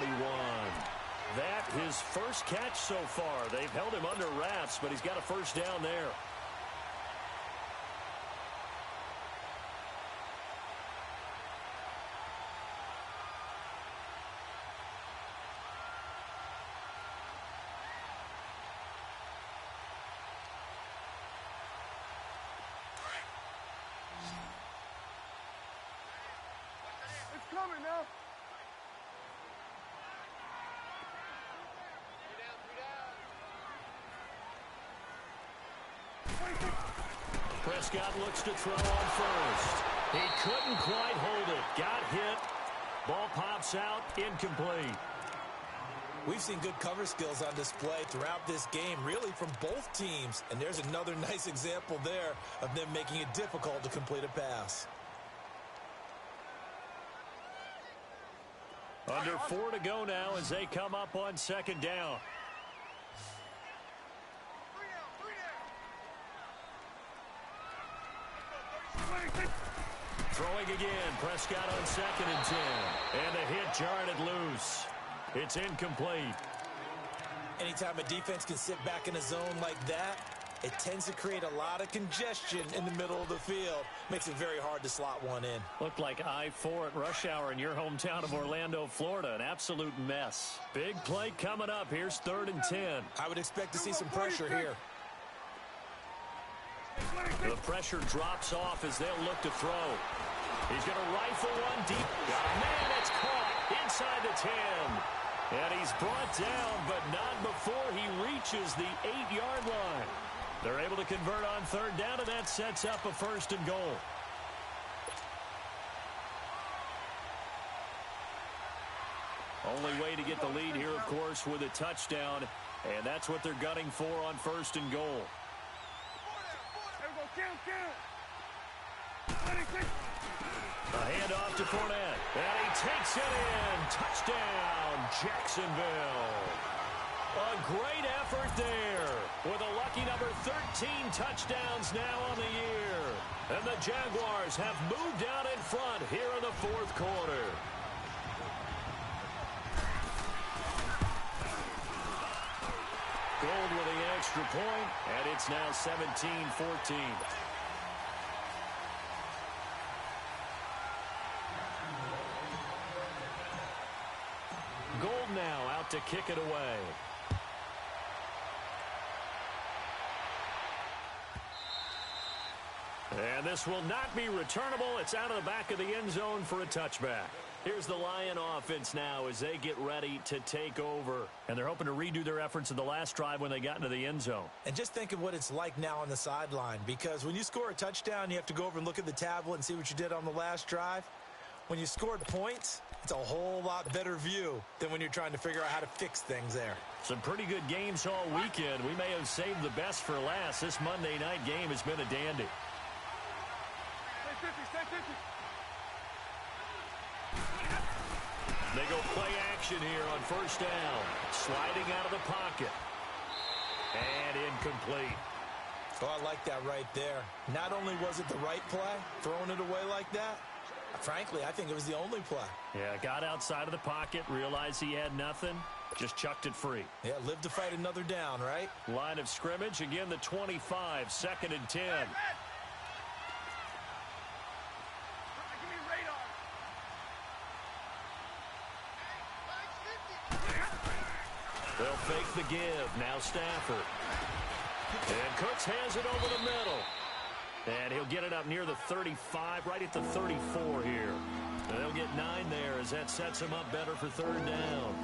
That his first catch so far. They've held him under wraps, but he's got a first down there. Coming now. Prescott looks to throw on first. He couldn't quite hold it. Got hit. Ball pops out. Incomplete. We've seen good cover skills on display throughout this game, really from both teams. And there's another nice example there of them making it difficult to complete a pass. Under 4 to go now as they come up on 2nd down. Throwing again. Prescott on 2nd and 10. And the hit jarred it loose. It's incomplete. Anytime a defense can sit back in a zone like that, it tends to create a lot of congestion in the middle of the field. Makes it very hard to slot one in. Looked like I-4 at rush hour in your hometown of Orlando, Florida. An absolute mess. Big play coming up. Here's 3rd and 10. I would expect to see some pressure here. The pressure drops off as they'll look to throw. He's going to rifle one deep. Got a man. It's caught inside the 10. And he's brought down, but not before he reaches the 8-yard line. They're able to convert on 3rd down, and that sets up a 1st and goal. Only way to get the lead here, of course, with a touchdown. And that's what they're gunning for on 1st and goal. A handoff to Fournette. And he takes it in. Touchdown, Jacksonville. A great effort there. With a lucky number 13 touchdowns now on the year. And the Jaguars have moved out in front here in the 4th quarter. Gold with the extra point, and it's now 17-14. Gold now out to kick it away. And this will not be returnable. It's out of the back of the end zone for a touchback. Here's the Lion offense now as they get ready to take over. And they're hoping to redo their efforts in the last drive when they got into the end zone. And just think of what it's like now on the sideline, because when you score a touchdown, you have to go over and look at the tablet and see what you did on the last drive. When you scored points, it's a whole lot better view than when you're trying to figure out how to fix things there. Some pretty good games all weekend. We may have saved the best for last. This Monday night game has been a dandy. They go play action here on 1st down. Sliding out of the pocket. And incomplete. Oh, I like that right there. Not only was it the right play, throwing it away like that, frankly, I think it was the only play. Yeah, got outside of the pocket, realized he had nothing, just chucked it free. Yeah, live to fight another down, right? Line of scrimmage, again the 25, 2nd and 10. They'll fake the give. Now Stafford. And Cooks has it over the middle. And he'll get it up near the 35, right at the 34 here. And they'll get 9 there as that sets him up better for 3rd down.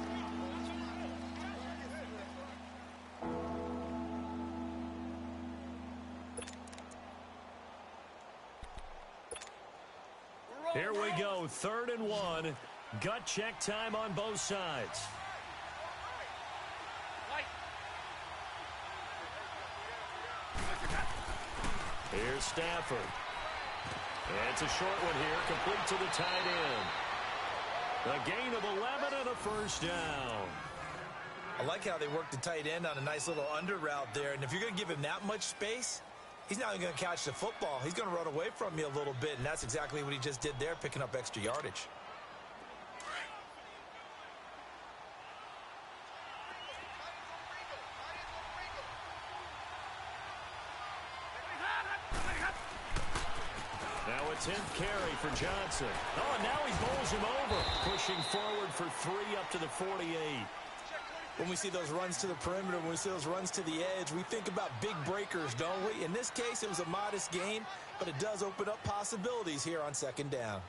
Here we go, 3rd and 1. Gut check time on both sides. Here's Stafford. And it's a short one here, complete to the tight end. A gain of 11 and a 1st down. I like how they work the tight end on a nice little under route there. And if you're going to give him that much space, he's not going to catch the football. He's going to run away from you a little bit, and that's exactly what he just did there, picking up extra yardage. Now a 10th carry for Johnson. Oh, and now he bowls him over, pushing forward for 3 up to the 48. When we see those runs to the perimeter, when we see those runs to the edge, we think about big breakers, don't we? In this case, it was a modest gain, but it does open up possibilities here on 2nd down.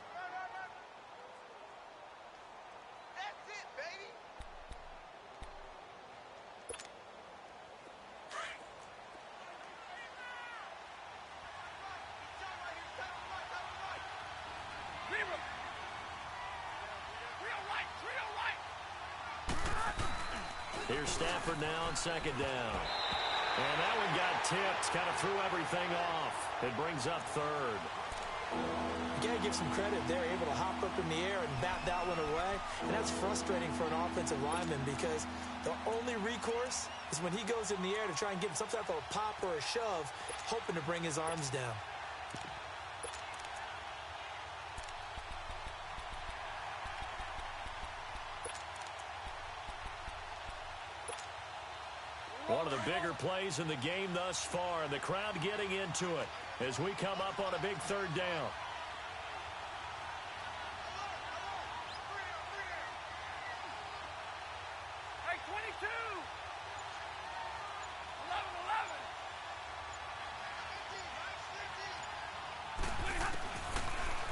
That's it, baby. Here's Stafford now on 2nd down. And that one got tipped, kind of threw everything off. It brings up 3rd. You got to give some credit there, able to hop up in the air and bat that one away. And that's frustrating for an offensive lineman because the only recourse is when he goes in the air to try and get some type of a pop or a shove, hoping to bring his arms down. One of the bigger plays in the game thus far, and the crowd getting into it as we come up on a big third down. Hey, 22!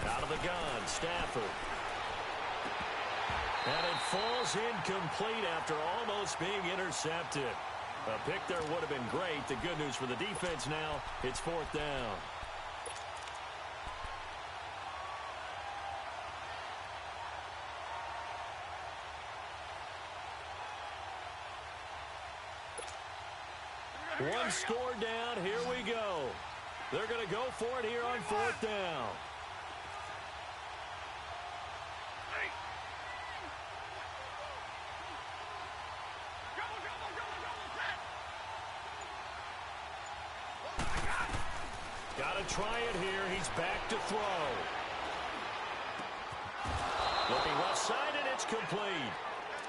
11-11! Out of the gun, Stafford. And it falls incomplete after almost being intercepted. A pick there would have been great. The good news for the defense now, it's fourth down. One score down. Here we go. They're going to go for it here on fourth down. Got to try it here. He's back to throw. Looking left side, and it's complete.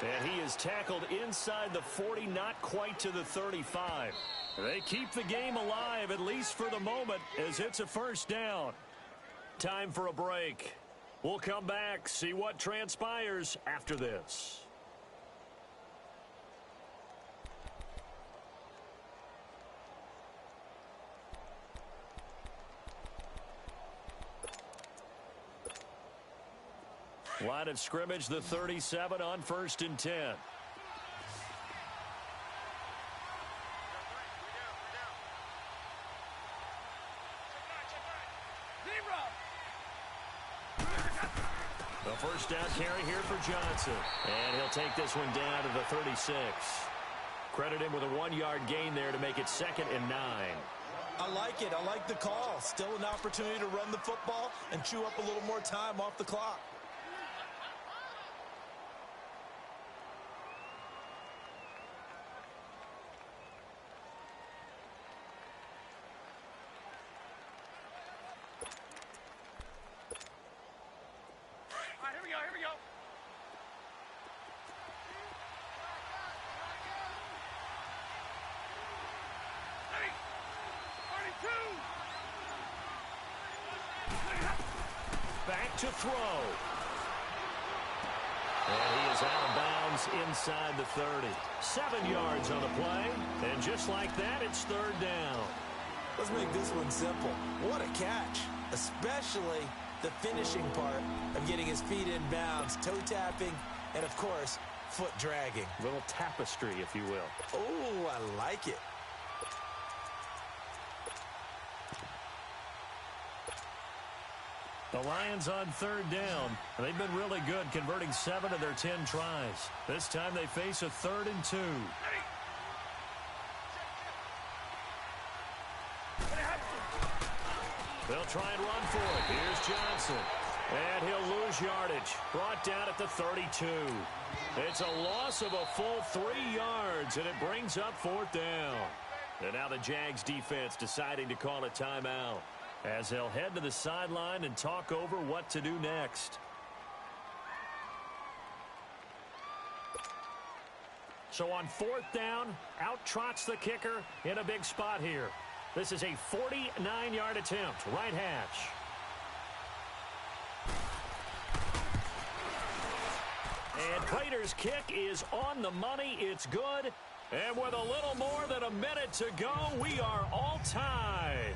And he is tackled inside the 40, not quite to the 35. They keep the game alive, at least for the moment, as it's a first down. Time for a break. We'll come back, see what transpires after this. Line of scrimmage, the 37 on 1st and 10. The first down carry here for Johnson. And he'll take this one down to the 36. Credit him with a 1-yard gain there to make it 2nd and 9. I like it. I like the call. Still an opportunity to run the football and chew up a little more time off the clock. Back to throw. And he is out of bounds inside the 30. 7 yards on the play. And just like that, it's 3rd down. Let's make this one simple. What a catch. Especially the finishing part of getting his feet in bounds, toe tapping, and of course, foot dragging. Little tapestry, if you will. Oh, I like it. The Lions on 3rd down. They've been really good, converting 7 of their 10 tries. This time they face a 3rd and 2. They'll try and run for it. Here's Johnson. And he'll lose yardage. Brought down at the 32. It's a loss of a full 3 yards, and it brings up 4th down. And now the Jags defense deciding to call a timeout, as they'll head to the sideline and talk over what to do next. So on 4th down, out trots the kicker in a big spot here. This is a 49-yard attempt, right hash. And Prater's kick is on the money. It's good. And with a little more than a minute to go, we are all tied.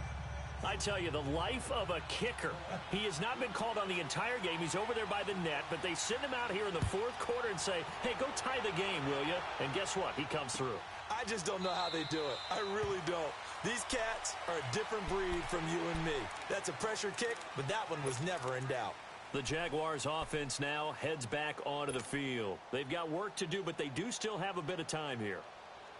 I tell you, the life of a kicker. He has not been called on the entire game. He's over there by the net, but they send him out here in the 4th quarter and say, hey, go tie the game, will you? And guess what? He comes through. I just don't know how they do it. I really don't. These cats are a different breed from you and me. That's a pressure kick, but that one was never in doubt. The Jaguars offense now heads back onto the field. They've got work to do, but they do still have a bit of time here.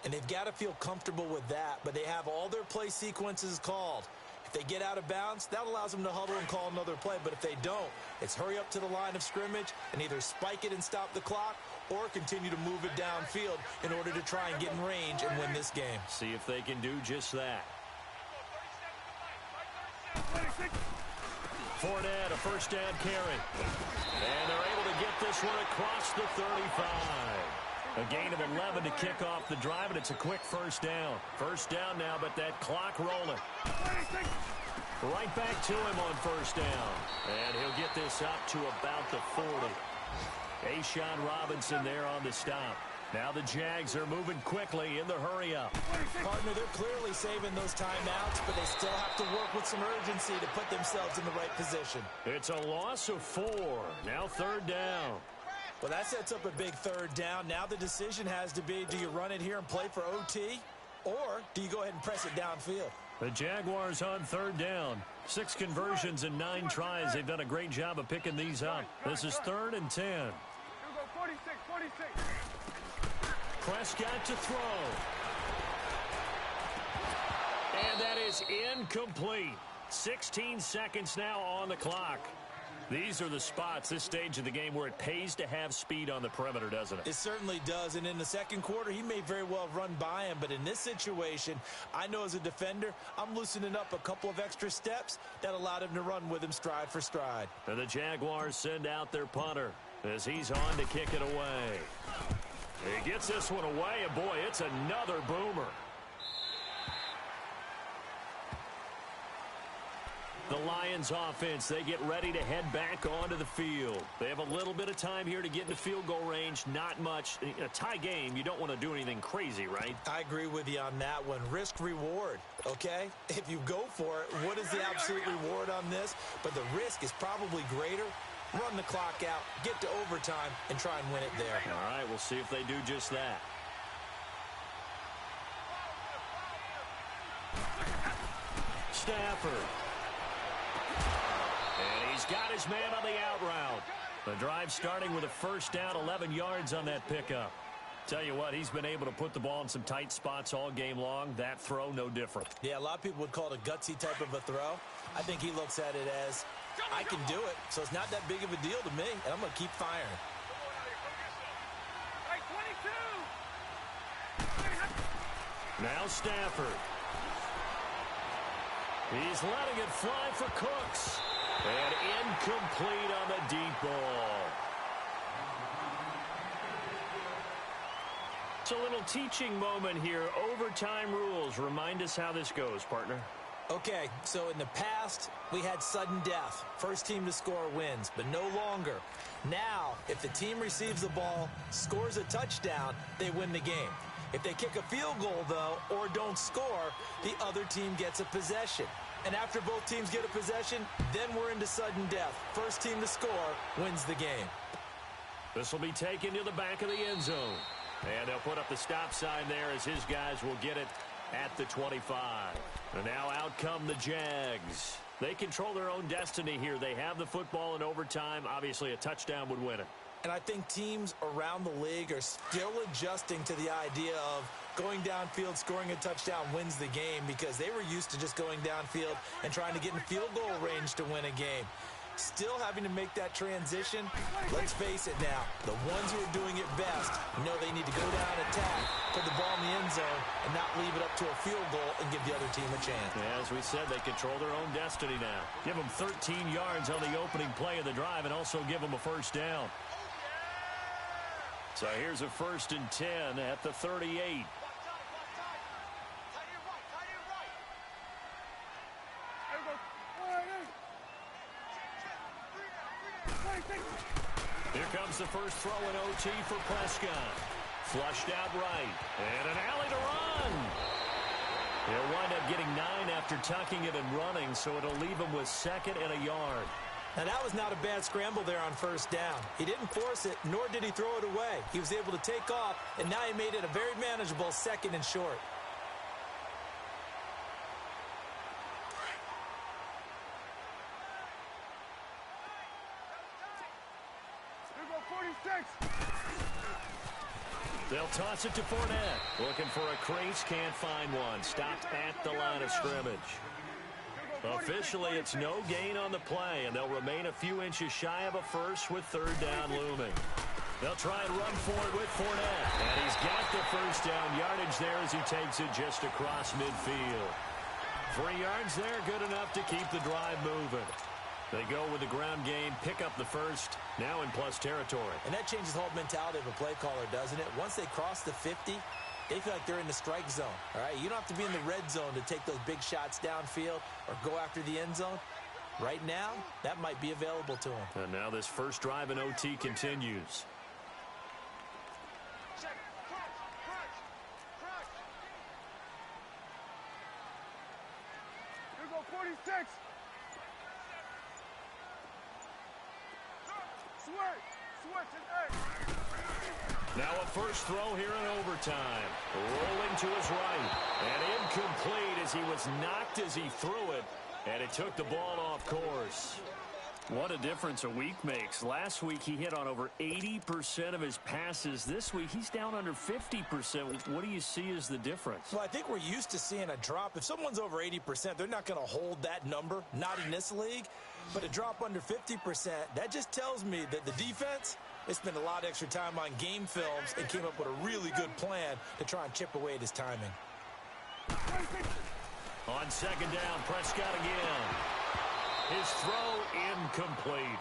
And they've got to feel comfortable with that, but they have all their play sequences called. If they get out of bounds, that allows them to huddle and call another play. But if they don't, it's hurry up to the line of scrimmage and either spike it and stop the clock or continue to move it downfield in order to try and get in range and win this game. See if they can do just that. Fournette, a first down carry. And they're able to get this one across the 35. A gain of 11 to kick off the drive, and it's a quick first down. First down now, but that clock rolling. Right back to him on first down. And he'll get this up to about the 40. A'Shawn Robinson there on the stop. Now the Jags are moving quickly in the hurry-up. Partner, they're clearly saving those timeouts, but they still have to work with some urgency to put themselves in the right position. It's a loss of 4. Now third down. Well, that sets up a big third down. Now the decision has to be, do you run it here and play for OT, or do you go ahead and press it downfield? The Jaguars on third down. 6 conversions and 9 tries. They've done a great job of picking these up. This is 3rd and 10. Here we go, 46, 46. Prescott to throw. And that is incomplete. 16 seconds now on the clock. These are the spots, this stage of the game, where it pays to have speed on the perimeter, doesn't it? It certainly does, and in the second quarter, he may very well run by him, but in this situation, I know as a defender, I'm loosening up a couple of extra steps that allowed him to run with him stride for stride. And the Jaguars send out their punter as he's on to kick it away. He gets this one away, and boy, it's another boomer. The Lions offense, they get ready to head back onto the field. They have a little bit of time here to get into field goal range, not much. In a tie game, you don't want to do anything crazy, right? I agree with you on that one. Risk reward, okay? If you go for it, what is the absolute reward on this? But the risk is probably greater. Run the clock out, get to overtime, and try and win it there. All right, we'll see if they do just that. Stafford. And he's got his man on the out route. The drive starting with a first down, 11 yards on that pickup. Tell you what, he's been able to put the ball in some tight spots all game long. That throw, no different. Yeah, a lot of people would call it a gutsy type of a throw. I think he looks at it as, I can do it, so it's not that big of a deal to me, and I'm going to keep firing. Hey, 22. Now Stafford. He's letting it fly for Cooks. And incomplete on the deep ball. It's a little teaching moment here. Overtime rules. Remind us how this goes, partner. Okay, so in the past, we had sudden death. First team to score wins, but no longer. Now, if the team receives the ball, scores a touchdown, they win the game. If they kick a field goal, though, or don't score, the other team gets a possession. And after both teams get a possession, then we're into sudden death. First team to score wins the game. This will be taken to the back of the end zone. And they'll put up the stop sign there as his guys will get it at the 25. And now out come the Jags. They control their own destiny here. They have the football in overtime. Obviously, a touchdown would win it. And I think teams around the league are still adjusting to the idea of going downfield, scoring a touchdown wins the game, because they were used to just going downfield and trying to get in field goal range to win a game. Still having to make that transition. Let's face it now, the ones who are doing it best know they need to go down, attack, put the ball in the end zone, and not leave it up to a field goal and give the other team a chance. Yeah, as we said, they control their own destiny now. Give them 13 yards on the opening play of the drive and also give them a first down. So here's a 1st and 10 at the 38. Here comes the first throw in OT for Prescott. Flushed out right. And an alley to run. He'll wind up getting 9 after tucking it and running, so it'll leave him with 2nd and a yard. Now, that was not a bad scramble there on first down. He didn't force it, nor did he throw it away. He was able to take off, and now he made it a very manageable 2nd and short. They'll toss it to Fournette. Looking for a crease, can't find one. Stopped at the line of scrimmage. Officially, it's no gain on the play, and they'll remain a few inches shy of a first with 3rd down looming. They'll try and run for it with Fournette. And he's got the first down yardage there as he takes it just across midfield. 3 yards there, good enough to keep the drive moving. They go with the ground game, pick up the first, now in plus territory. And that changes the whole mentality of a play caller, doesn't it? Once they cross the 50, they feel like they're in the strike zone, all right? You don't have to be in the red zone to take those big shots downfield or go after the end zone. Right now, that might be available to them. And now this first drive in OT continues. Check. Crunch. Here go 46. Switch and Now a first throw here in overtime. Rolling to his right. And incomplete as he was knocked as he threw it. And it took the ball off course. What a difference a week makes. Last week he hit on over 80% of his passes. This week he's down under 50%. What do you see as the difference? Well, I think we're used to seeing a drop. If someone's over 80%, they're not going to hold that number, not in this league. But a drop under 50%, that just tells me that the defense, they spent a lot of extra time on game films and came up with a really good plan to try and chip away at his timing. On second down, Prescott again. His throw incomplete.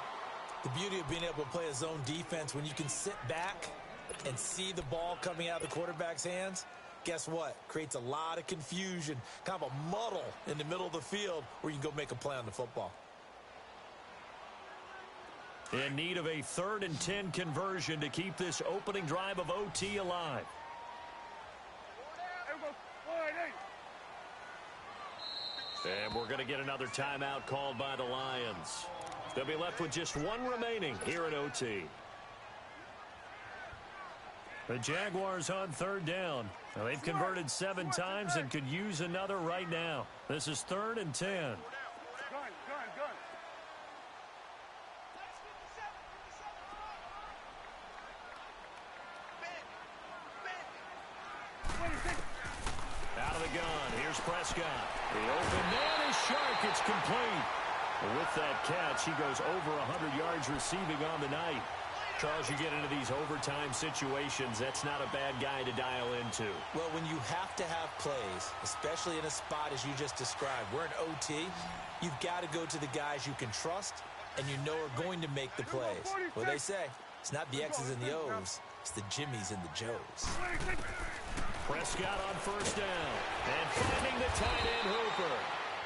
The beauty of being able to play a zone defense when you can sit back and see the ball coming out of the quarterback's hands, guess what? Creates a lot of confusion, kind of a muddle in the middle of the field where you can go make a play on the football. In need of a 3rd and 10 conversion to keep this opening drive of OT alive. And we're going to get another timeout called by the Lions. They'll be left with just one remaining here at OT. The Jaguars on 3rd down. Now, they've converted 7 times and could use another right now. This is 3rd and 10. Gun. Out of the gun, here's Prescott. The open man is sharp. It's complete. With that catch, he goes over 100 yards receiving on the night. Charles, you get into these overtime situations, that's not a bad guy to dial into. Well, when you have to have plays, especially in a spot as you just described, we're in OT, you've got to go to the guys you can trust and you know are going to make the plays. What they say, it's not the X's and the O's, it's the Jimmys and the Joes. Prescott on first down. And finding the tight end Hooper.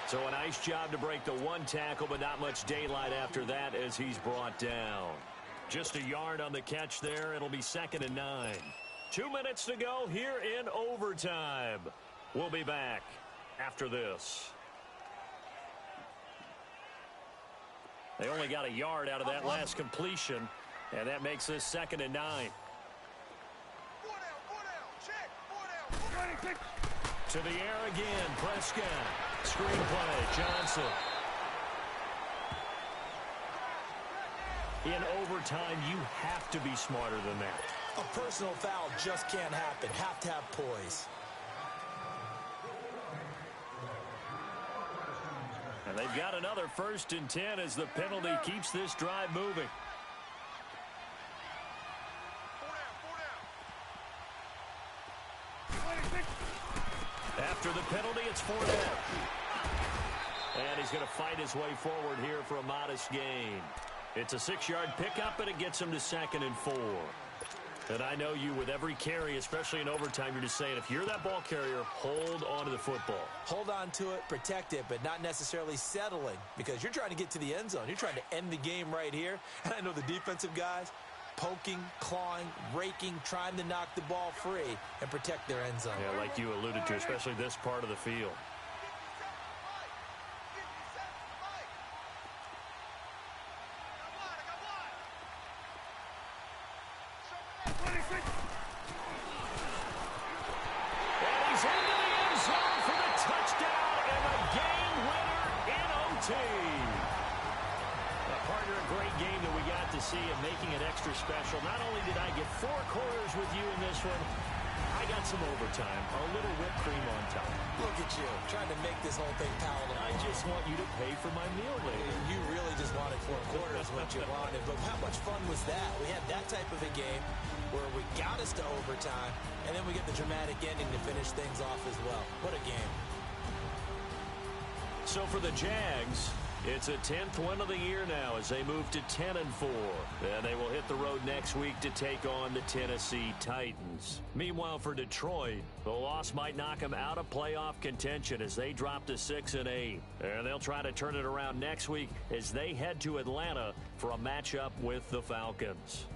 So a nice job to break the one tackle, but not much daylight after that as he's brought down. Just a yard on the catch there. It'll be 2nd and 9. 2 minutes to go here in overtime. We'll be back after this. They only got a yard out of that last completion, and that makes this 2nd and 9. To the air again, Prescott. Screenplay, Johnson. In overtime, you have to be smarter than that. A personal foul just can't happen. Have to have poise. And they've got another 1st and 10 as the penalty keeps this drive moving. After the penalty, it's 4 down. And he's going to fight his way forward here for a modest gain. It's a 6-yard pickup, and it gets him to 2nd and 4. And I know you, with every carry, especially in overtime, you're just saying, if you're that ball carrier, hold on to the football. Hold on to it, protect it, but not necessarily settling, because you're trying to get to the end zone. You're trying to end the game right here. And I know the defensive guys, poking, clawing, raking, trying to knock the ball free and protect their end zone. Yeah, like you alluded to, especially this part of the field. See him making it extra special. Not only did I get 4 quarters with you in this one, I got some overtime, a little whipped cream on top. Look at you, trying to make this whole thing palatable. I just want you to pay for my meal later. You really just wanted 4 quarters what you wanted, but how much fun was that? We had that type of a game where we got us to overtime, and then we get the dramatic ending to finish things off as well. What a game. So for the Jags, It's a 10th win of the year now as they move to 10-4. And they will hit the road next week to take on the Tennessee Titans. Meanwhile, for Detroit, the loss might knock them out of playoff contention as they drop to 6-8. And they'll try to turn it around next week as they head to Atlanta for a matchup with the Falcons.